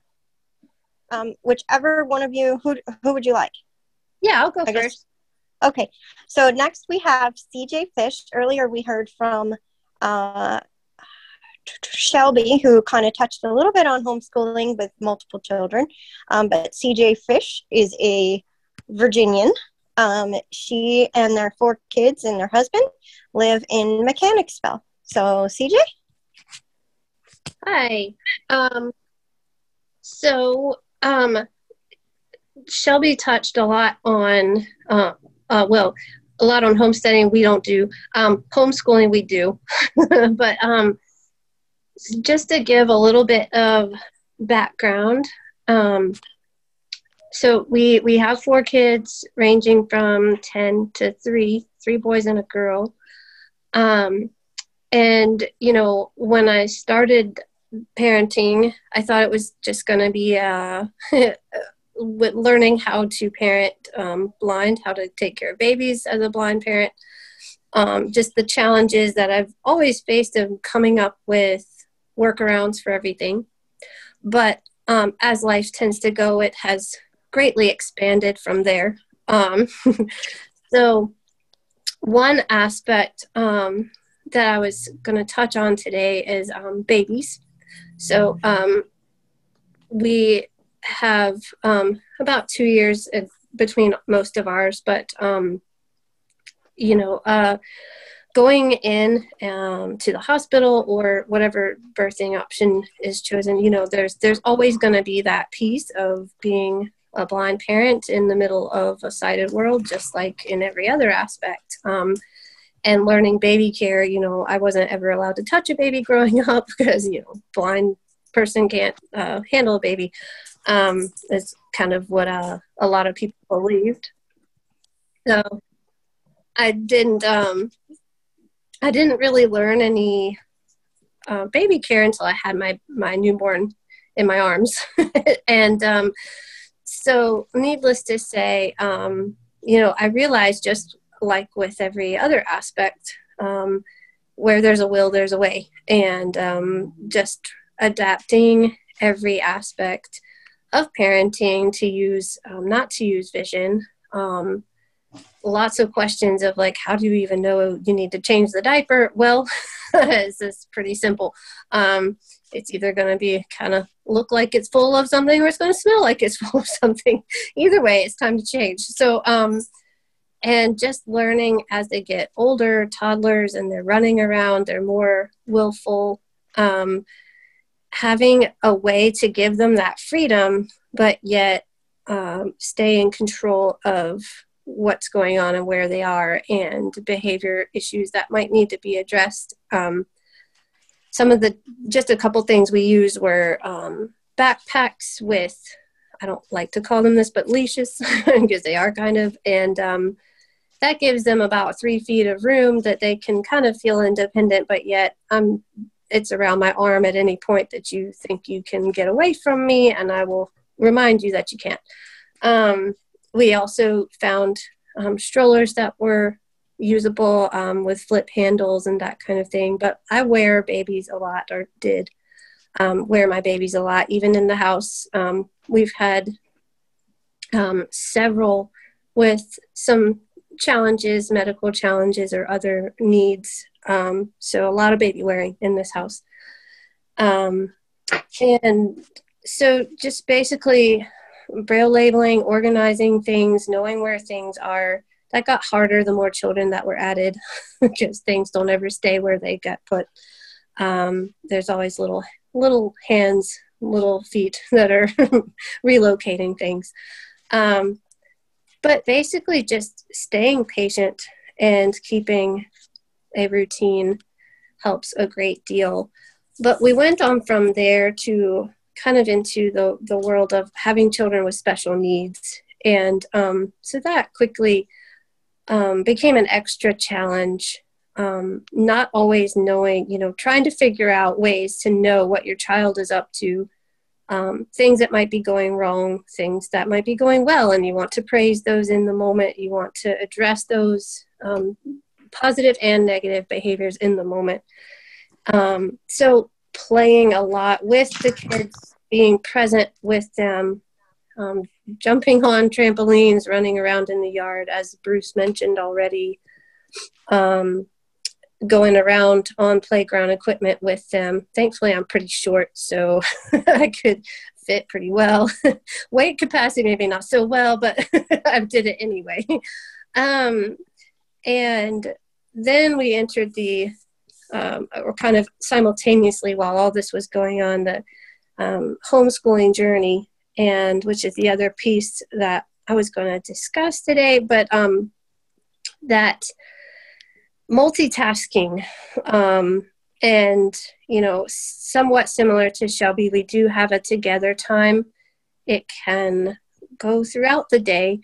Whichever one of you, who would you like? Yeah, I'll go first. Okay, so next we have CJ Fish. Earlier we heard from Shelby, who kind of touched a little bit on homeschooling with multiple children. But CJ Fish is a Virginian. She and their 4 kids and their husband live in Mechanicsville. So CJ? Hi. Shelby touched a lot on, a lot on homesteading. We don't do homeschooling. We do, but just to give a little bit of background. So we have 4 kids ranging from 10 to 3 boys and a girl. And, you know, when I started parenting, I thought it was just going to be learning how to parent blind, how to take care of babies as a blind parent. Just the challenges that I've always faced of coming up with workarounds for everything. But as life tends to go, it has greatly expanded from there. So one aspect that I was going to touch on today is babies. So we have about 2 years between most of ours, but you know, going in to the hospital or whatever birthing option is chosen, you know, there's always going to be that piece of being a blind parent in the middle of a sighted world, just like in every other aspect. And learning baby care, you know, I wasn't ever allowed to touch a baby growing up because, you know, blind person can't handle a baby. Is kind of what a lot of people believed. So I didn't really learn any baby care until I had my newborn in my arms. And so needless to say, you know, I realized, just like with every other aspect, where there's a will, there's a way. And just adapting every aspect of parenting to use, not to use vision. Lots of questions of like, how do you even know you need to change the diaper? Well, this is pretty simple. It's either going to be kind of look like it's full of something, or it's going to smell like it's full of something. Either way, it's time to change. So, and just learning as they get older, toddlers, and they're running around, they're more willful, having a way to give them that freedom, but yet stay in control of what's going on and where they are, and behavior issues that might need to be addressed. Some of just a couple things we used were backpacks with, I don't like to call them this, but leashes, because they are kind of, and that gives them about 3 feet of room that they can kind of feel independent, but yet it's around my arm at any point that you think you can get away from me, and I will remind you that you can't. We also found strollers that were usable with flip handles and that kind of thing. But I wear babies a lot, or did wear my babies a lot, even in the house. We've had several with some challenges, medical challenges or other needs. So a lot of baby wearing in this house. And so just basically Braille labeling, organizing things, knowing where things are. That got harder the more children that were added, because things don't ever stay where they got put. There's always little hands, little feet that are relocating things. But basically just staying patient and keeping a routine helps a great deal. But we went on from there to kind of into the world of having children with special needs. And so that quickly became an extra challenge, not always knowing, you know, trying to figure out ways to know what your child is up to, things that might be going wrong, things that might be going well, and you want to praise those in the moment. You want to address those positive and negative behaviors in the moment. So playing a lot with the kids, being present with them, jumping on trampolines, running around in the yard, as Bruce mentioned already, going around on playground equipment with them. Thankfully, I'm pretty short, so I could fit pretty well. Weight capacity, maybe not so well, but I did it anyway. And then we entered or kind of simultaneously while all this was going on, the homeschooling journey, and which is the other piece that I was going to discuss today. But that multitasking, and, you know, somewhat similar to Shelby, we do have a together time. It can go throughout the day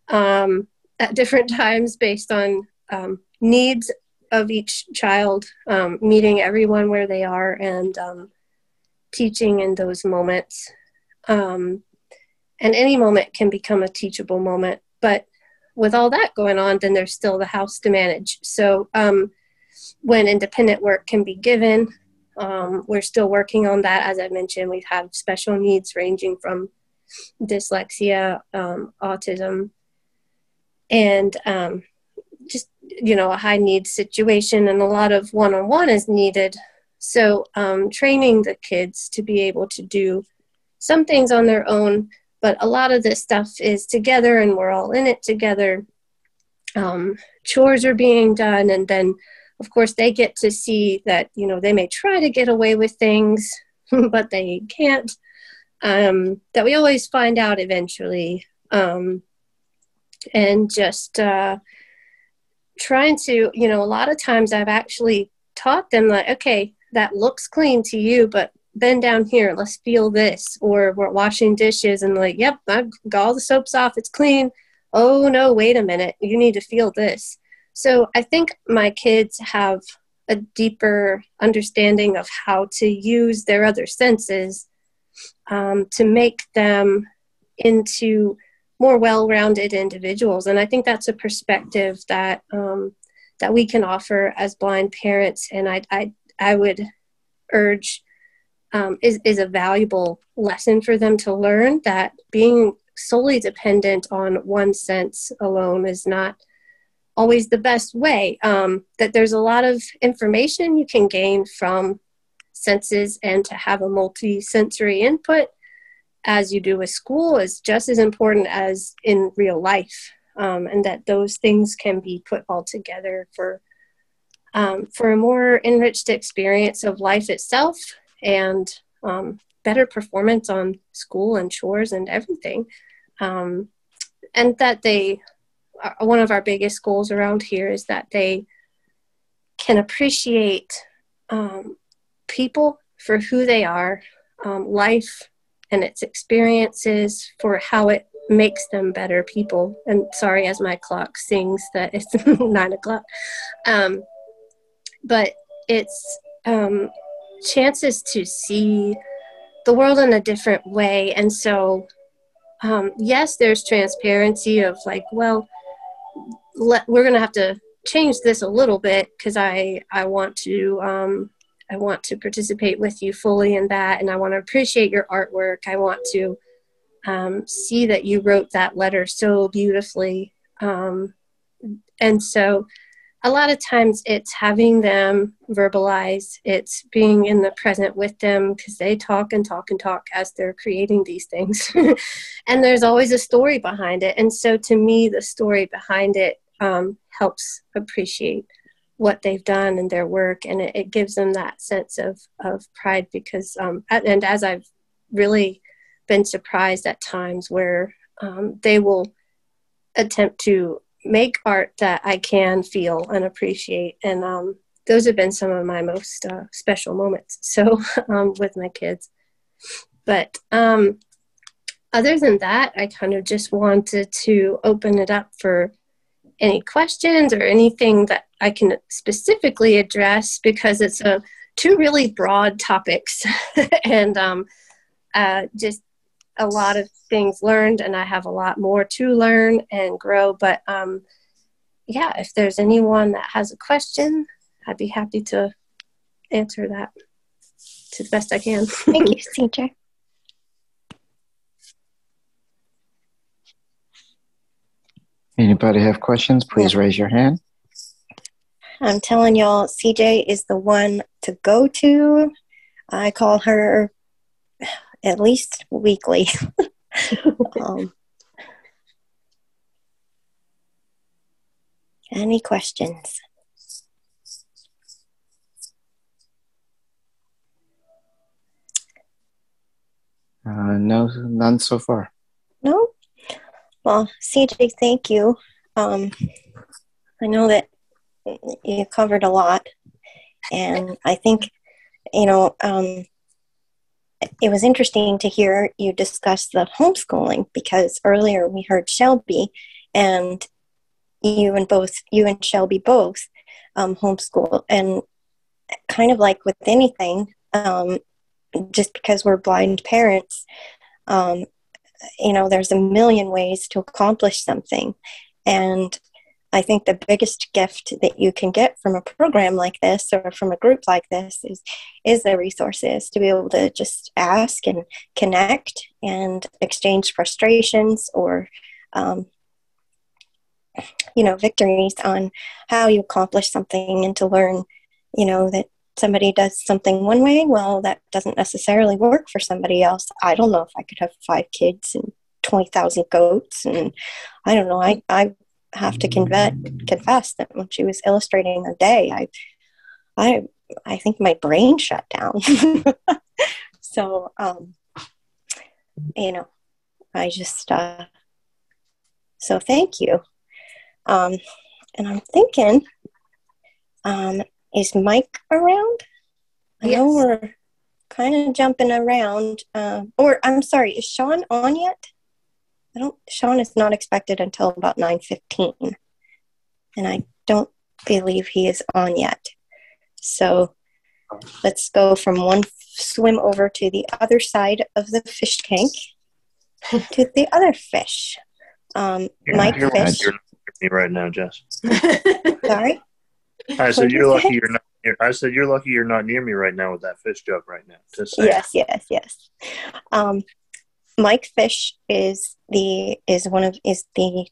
at different times based on needs of each child, meeting everyone where they are and teaching in those moments. And any moment can become a teachable moment. But with all that going on, then there's still the house to manage. So when independent work can be given, we're still working on that. As I mentioned, we've had special needs ranging from dyslexia, autism, and just, you know, a high needs situation, and a lot of one-on-one is needed. So training the kids to be able to do some things on their own, but a lot of this stuff is together and we're all in it together. Chores are being done, and then of course they get to see that, you know, they may try to get away with things, but they can't. That we always find out eventually. And just trying to, you know, a lot of times I've actually taught them that, okay, that looks clean to you, but bend down here, let's feel this. Or we're washing dishes and like, yep, I've got all the soaps off, it's clean. Oh no, wait a minute, you need to feel this. So I think my kids have a deeper understanding of how to use their other senses to make them into more well-rounded individuals. And I think that's a perspective that that we can offer as blind parents. And I would urge is a valuable lesson for them to learn, that being solely dependent on one sense alone is not always the best way. That there's a lot of information you can gain from senses, and to have a multi-sensory input as you do with school is just as important as in real life, and that those things can be put all together for a more enriched experience of life itself, and better performance on school and chores and everything. And that one of our biggest goals around here is that they can appreciate people for who they are, life and its experiences for how it makes them better people. And sorry, as my clock sings that it's 9 o'clock. But it's chances to see the world in a different way. And so, yes, there's transparency of like, well, we're going to have to change this a little bit because I want to participate with you fully in that, and I want to appreciate your artwork. I want to see that you wrote that letter so beautifully. And so a lot of times it's having them verbalize, it's being in the present with them, because they talk and talk and talk as they're creating these things. And there's always a story behind it. And so to me, the story behind it helps appreciate what they've done and their work, and it gives them that sense of pride, because and as I've really been surprised at times where they will attempt to make art that I can feel and appreciate, and those have been some of my most special moments, so with my kids. But other than that, I kind of just wanted to open it up for any questions or anything that I can specifically address, because it's two really broad topics and just a lot of things learned, and I have a lot more to learn and grow. But yeah, if there's anyone that has a question, I'd be happy to answer that to the best I can. Thank you, CJ. Anybody have questions? Please raise your hand. I'm telling y'all, CJ is the one to go to. I call her at least weekly. Any questions? No, none so far. No? Well, CJ, thank you. I know that you covered a lot, and I think, it was interesting to hear you discuss the homeschooling, because earlier we heard Shelby, and you and Shelby both homeschool, and kind of like with anything, just because we're blind parents, there's a million ways to accomplish something. And I think the biggest gift that you can get from a program like this, or from a group like this, is the resources to be able to just ask and connect and exchange frustrations, or victories on how you accomplish something, and to learn, that somebody does something one way, well, that doesn't necessarily work for somebody else. I don't know if I could have 5 kids and 20,000 goats, and I don't know. I have to confess that when she was illustrating a day, I think my brain shut down. So, I just, so thank you. And I'm thinking, is Mike around? I know we're kind of jumping around. Or I'm sorry, is Sean on yet? Sean is not expected until about 9:15, and I don't believe he is on yet. So let's go from one swim over to the other side of the fish tank to the other fish. Mike Fish. You're not me right now, Jess. Sorry? I said you're lucky you're not. I said you're lucky you're not near me right now with that fish jug right now. Just saying. Yes. Mike Fish is the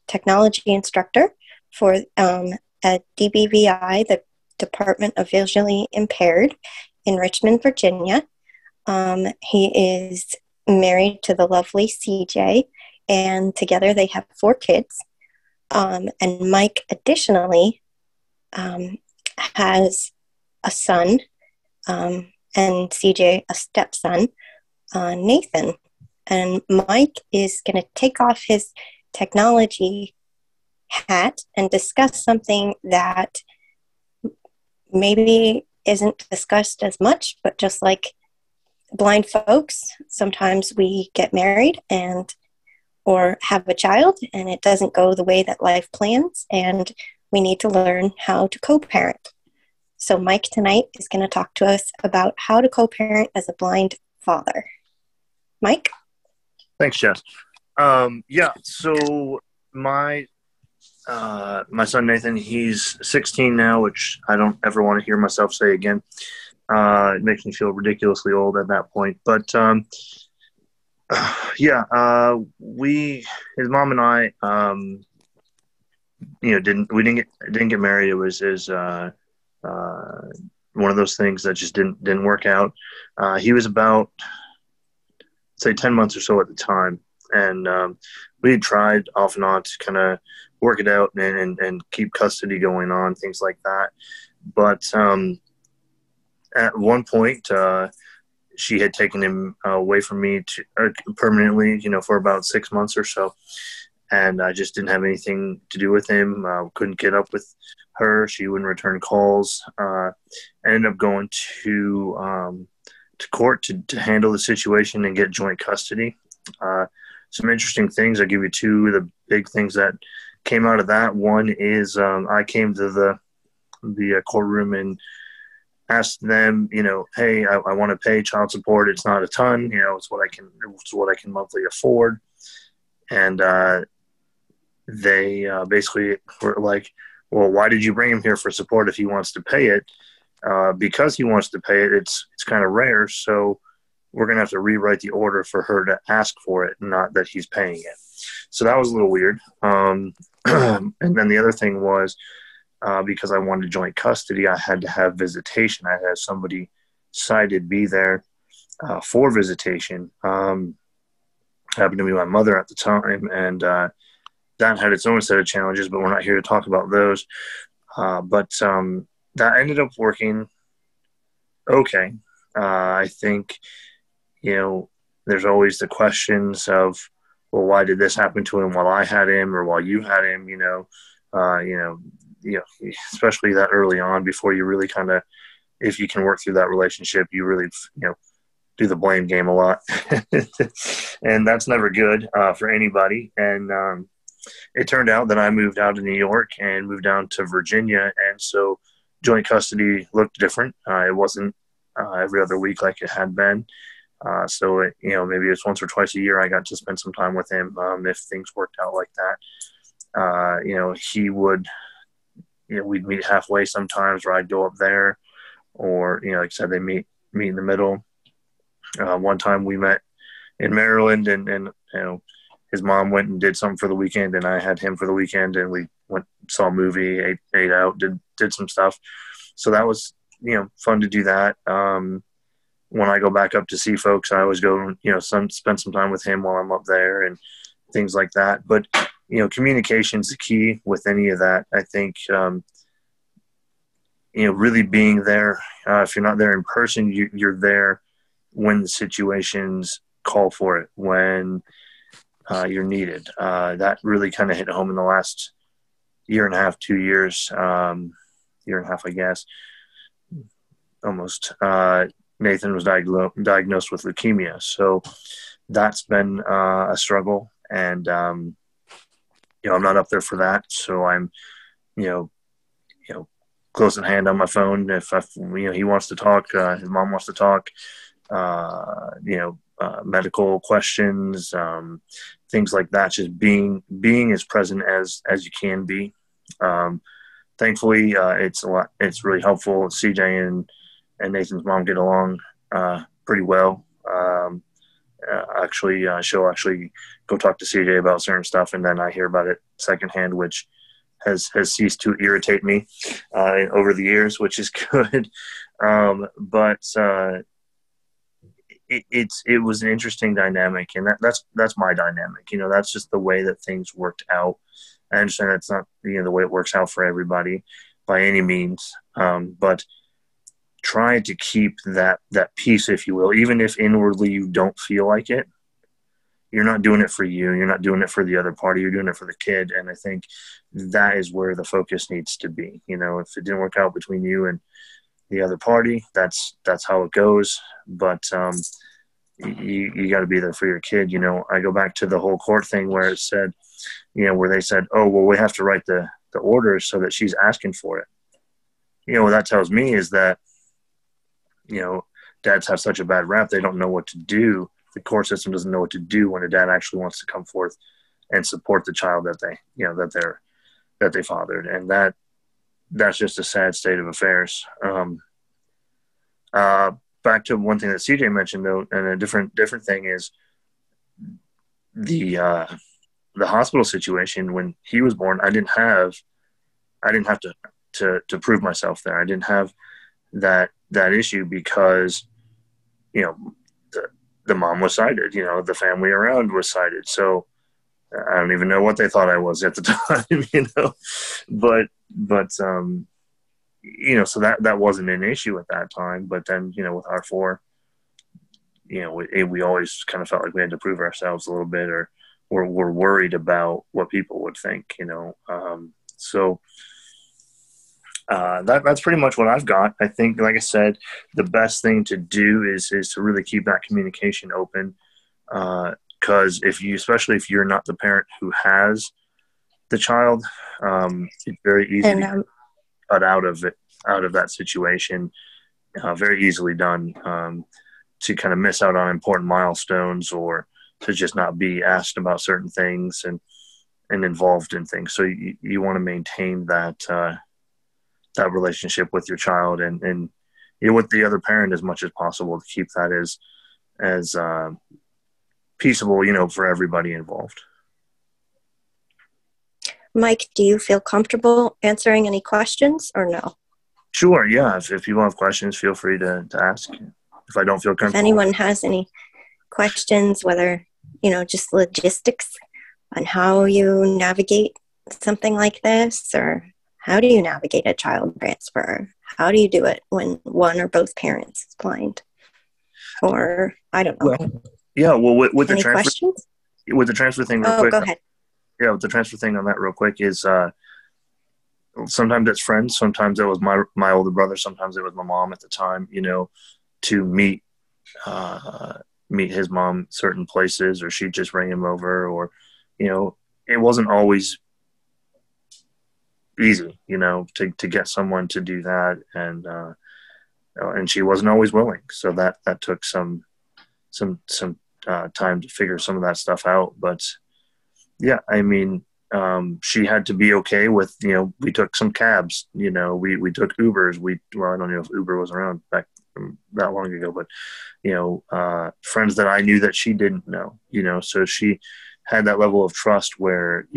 technology instructor for at DBVI, the Department of Visually Impaired in Richmond, Virginia. He is married to the lovely CJ, and together they have 4 kids. And Mike additionally has a son, and CJ a stepson, Nathan. And Mike is going to take off his technology hat and discuss something that maybe isn't discussed as much, but just like blind folks, sometimes we get married or have a child, and it doesn't go the way that life plans, and we need to learn how to co-parent. So Mike tonight is going to talk to us about how to co-parent as a blind father. Mike? Thanks, Jess. So my son Nathan, he's 16 now, which I don't ever want to hear myself say again. It makes me feel ridiculously old at that point. But his mom and I, didn't get married. It was one of those things that just didn't work out. He was about, say, 10 months or so at the time, and we had tried off and on to kind of work it out and keep custody going on, things like that. But at one point, she had taken him away from me permanently, for about 6 months or so. And I just didn't have anything to do with him. Couldn't get up with her. She wouldn't return calls. I ended up going to court to handle the situation and get joint custody. Some interesting things. I'll give you 2 of the big things that came out of that. One is I came to the courtroom and asked them, hey, I want to pay child support. It's not a ton, it's what I can monthly afford. And they basically were like, well, why did you bring him here for support if he wants to pay it? Because he wants to pay it, it's kind of rare, so we're going to have to rewrite the order for her to ask for it, not that he's paying it. So that was a little weird. And then the other thing was, because I wanted joint custody, I had to have visitation. I had to have somebody sighted be there for visitation. Happened to be my mother at the time, and that had its own set of challenges, but we're not here to talk about those. But that ended up working okay. I think, there's always the questions of, well, why did this happen to him while I had him or while you had him? especially that early on before you really kind of, if you can work through that relationship, you really, do the blame game a lot. And that's never good for anybody. And it turned out that I moved out of New York and moved down to Virginia. And so joint custody looked different. It wasn't every other week like it had been. So, maybe it's once or twice a year I got to spend some time with him if things worked out like that. He would, we'd meet halfway sometimes, or I'd go up there, or, like I said, they meet in the middle. One time we met in Maryland, and his mom went and did something for the weekend, and I had him for the weekend, and we went, saw a movie, ate out, did some stuff. So that was, fun to do that. When I go back up to see folks, I always go, spend some time with him while I'm up there and things like that. But, communication's the key with any of that. I think, really being there, if you're not there in person, you're there when the situations call for it, when you're needed. That really kind of hit home in the last year and a half, 2 years, year and a half, I guess, almost. Nathan was diagnosed with leukemia. So that's been a struggle. And, I'm not up there for that. So I'm, close at hand on my phone. If he wants to talk, his mom wants to talk, medical questions, things like that, just being as present as you can be. Thankfully, it's really helpful. CJ and Nathan's mom get along pretty well. She'll actually go talk to CJ about certain stuff, and then I hear about it secondhand, which has ceased to irritate me over the years, which is good. But it was an interesting dynamic, and that's my dynamic. That's just the way that things worked out. I understand that's not the way it works out for everybody by any means, but try to keep that peace, if you will, even if inwardly you don't feel like it. You're not doing it for you. You're not doing it for the other party. You're doing it for the kid. And I think that is where the focus needs to be. If it didn't work out between you and the other party, that's how it goes. But you got to be there for your kid. I go back to the whole court thing where it said, where they said, oh, well, we have to write the orders so that she's asking for it. What that tells me is that, dads have such a bad rap. They don't know what to do. The court system doesn't know what to do when a dad actually wants to come forth and support the child that they fathered. And that's just a sad state of affairs. Back to one thing that CJ mentioned, though, and a different thing is the hospital situation. When he was born, I didn't have to prove myself there. I didn't have that issue because, the mom was cited, the family around was cited. So I don't even know what they thought I was at the time, but so that wasn't an issue at that time. But then, with our four, we always kind of felt like we had to prove ourselves a little bit, or we're worried about what people would think, so that's pretty much what I've got. I think, like I said, the best thing to do is to really keep that communication open. Because especially if you're not the parent who has the child, it's very easy to get cut out of that situation. Very easily done, to kind of miss out on important milestones, or to just not be asked about certain things and involved in things. So you want to maintain that relationship with your child and with the other parent as much as possible, to keep that as peaceable, for everybody involved. Mike, do you feel comfortable answering any questions or no? Sure, yeah. If people have questions, feel free to ask. If I don't feel comfortable. If anyone has any questions, whether, just logistics on how you navigate something like this, or how do you navigate a child transfer? How do you do it when one or both parents is blind? Or, I don't know. Well, yeah, well, with the any transfer, questions? With the transfer thing real quick. Go ahead. Yeah, with the transfer thing on that real quick is sometimes it's friends, sometimes it was my older brother, sometimes it was my mom at the time, to meet his mom certain places, or she'd just bring him over, or it wasn't always easy to get someone to do that, and she wasn't always willing, so that took some time to figure some of that stuff out. But yeah, I mean, she had to be okay with, we took some cabs, we took Ubers. I don't know if Uber was around back that long ago, but, friends that I knew that she didn't know, so she had that level of trust where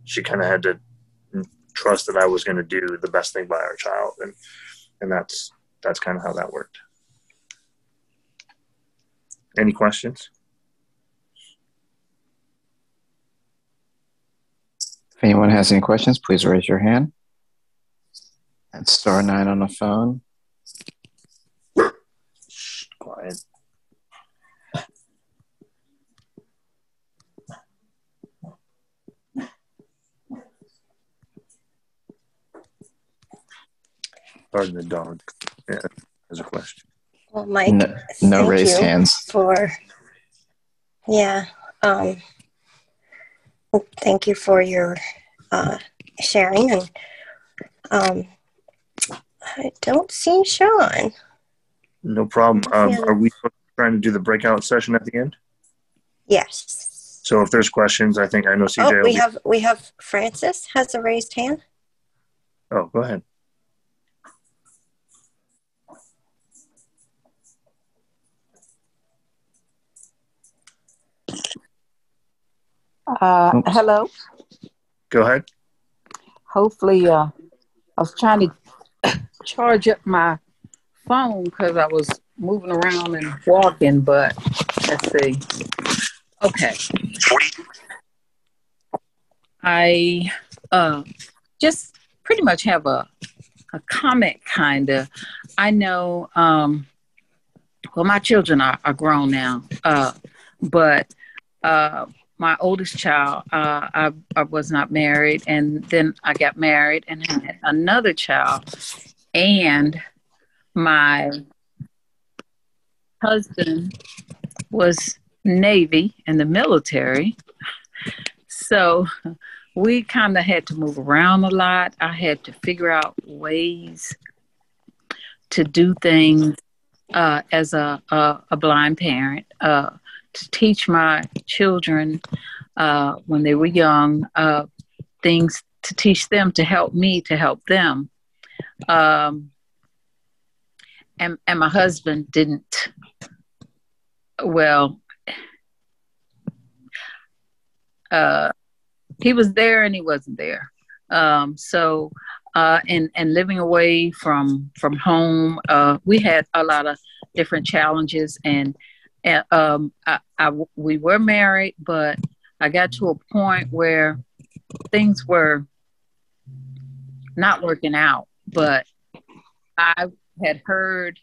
she kind of had to trust that I was going to do the best thing by our child. And that's kind of how that worked. Any questions? If anyone has any questions, please raise your hand. That's star 9 on the phone. Shh, quiet. Pardon the dog. Yeah, there's a question. Well, Mike, no raised hands. Thank you for your sharing. And I don't see Sean. No problem. Are we trying to do the breakout session at the end? Yes. So if there's questions, I know CJ. We have Francis has a raised hand. Oh, go ahead. Hello. Go ahead. Hopefully, I was trying to charge up my phone because I was moving around and walking, but let's see. Okay. I just pretty much have a comment, kind of. I know, well, my children are grown now, but my oldest child, I was not married, and then I got married and had another child, and my husband was Navy in the military, so we kind of had to move around a lot. I had to figure out ways to do things as a blind parent, to teach my children when they were young, things to teach them, to help me, to help them. And my husband didn't, well, he was there and he wasn't there. So living away from home, we had a lot of different challenges, and we were married, but I got to a point where things were not working out. But I had heard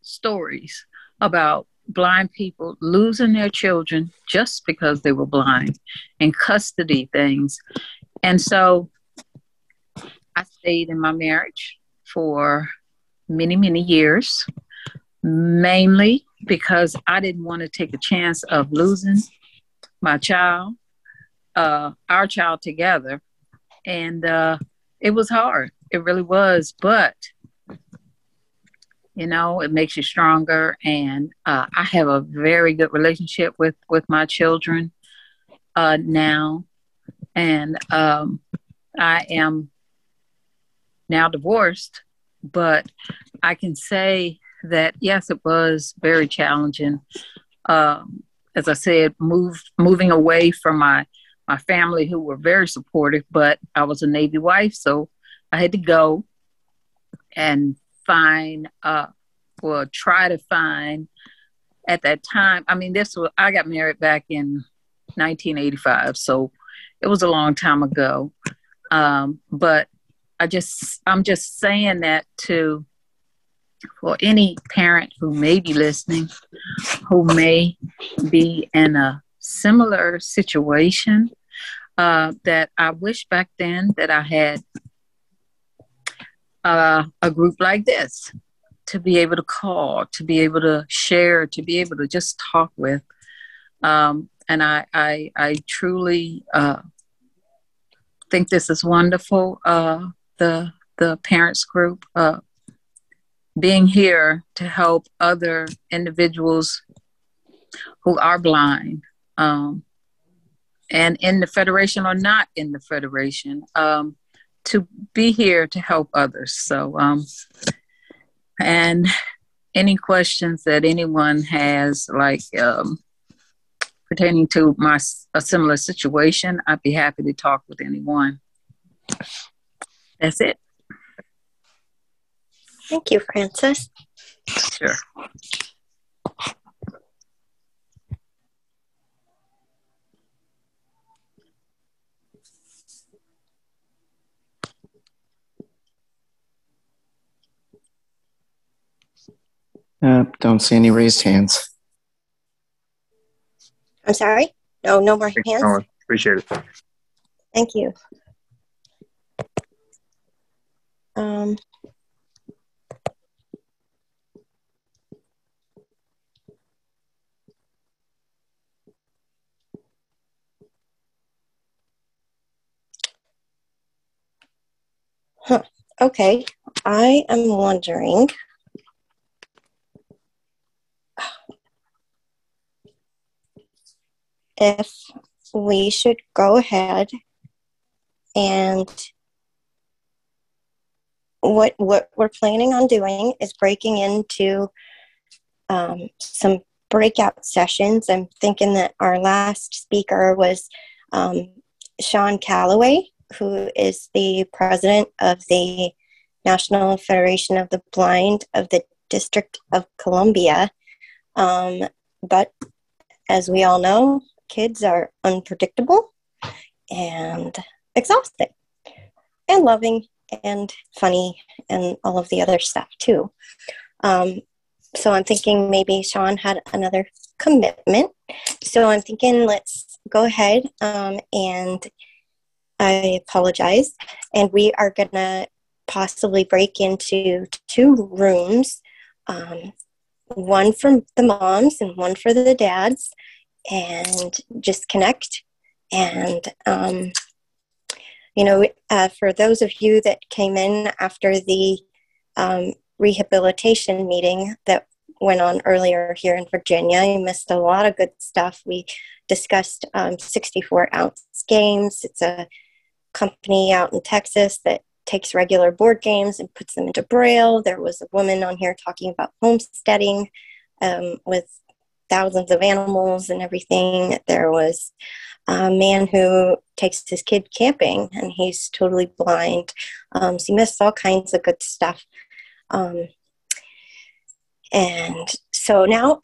stories about blind people losing their children just because they were blind, and custody things. And so I stayed in my marriage for many, many years, mainly because I didn't want to take a chance of losing my child, our child together. And it was hard. It really was. But, it makes you stronger. And I have a very good relationship with my children now. And I am now divorced, but I can say that, yes, it was very challenging. As I said, moving away from my family, who were very supportive, but I was a Navy wife, so I had to go and try to find at that time. I mean, I got married back in 1985, so it was a long time ago. But I'm just saying that for any parent who may be listening, who may be in a similar situation. that I wish back then that I had a group like this to be able to call, to be able to share, to be able to just talk with. And I truly think this is wonderful. The parents group being here to help other individuals who are blind, and in the federation or not in the federation, to be here to help others. So, and any questions that anyone has, like pertaining to a similar situation, I'd be happy to talk with anyone. That's it. Thank you, Frances. Sure. Don't see any raised hands. I'm sorry? No more Thanks, hands? Colin. Appreciate it. Thank you. Okay, I am wondering if we should go ahead and what we're planning on doing is breaking into some breakout sessions. I'm thinking that our last speaker was Sean Calloway, who is the president of the National Federation of the Blind of the District of Columbia. But as we all know, kids are unpredictable and exhausting and loving and funny and all of the other stuff too. So I'm thinking maybe Sean had another commitment. So I'm thinking let's go ahead and I apologize. And we are going to possibly break into 2 rooms, one for the moms and one for the dads, and just connect. And, for those of you that came in after the rehabilitation meeting that went on earlier here in Virginia, you missed a lot of good stuff. We discussed 64-ounce games. It's a company out in Texas that takes regular board games and puts them into Braille. There was a woman on here talking about homesteading with thousands of animals and everything. There was a man who takes his kid camping and he's totally blind. So you missed all kinds of good stuff. And so now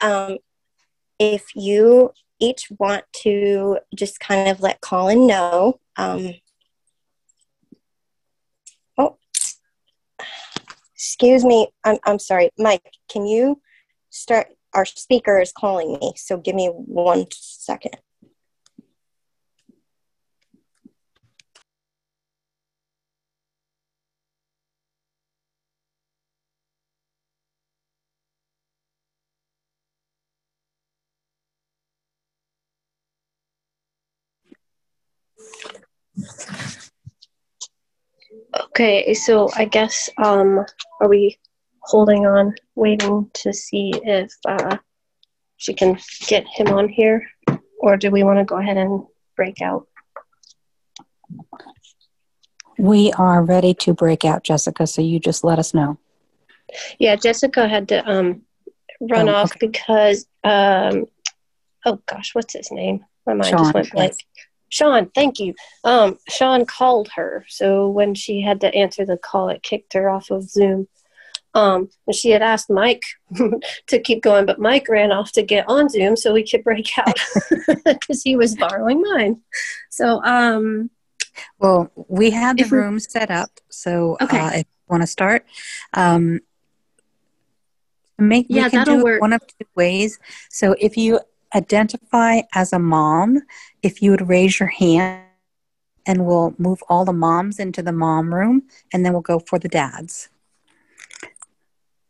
if you each want to just kind of let Colin know, excuse me, I'm sorry, Mike, can you start? Our speaker is calling me, so give me 1 second. Okay, so I guess, are we holding on, waiting to see if she can get him on here? Or do we want to go ahead and break out? We are ready to break out, Jessica, so you just let us know. Yeah, Jessica had to run off because, oh gosh, what's his name? My mind just went blank. Yes. Sean, thank you. Sean called her, so when she had to answer the call, it kicked her off of Zoom. And she had asked Mike to keep going, but Mike ran off to get on Zoom so we could break out because he was borrowing mine. So, well, we have the room set up, so if you want to start, we can do it one of 2 ways. So if you identify as a mom, if you would raise your hand, and we'll move all the moms into the mom room, and then we'll go for the dads.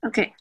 Okay.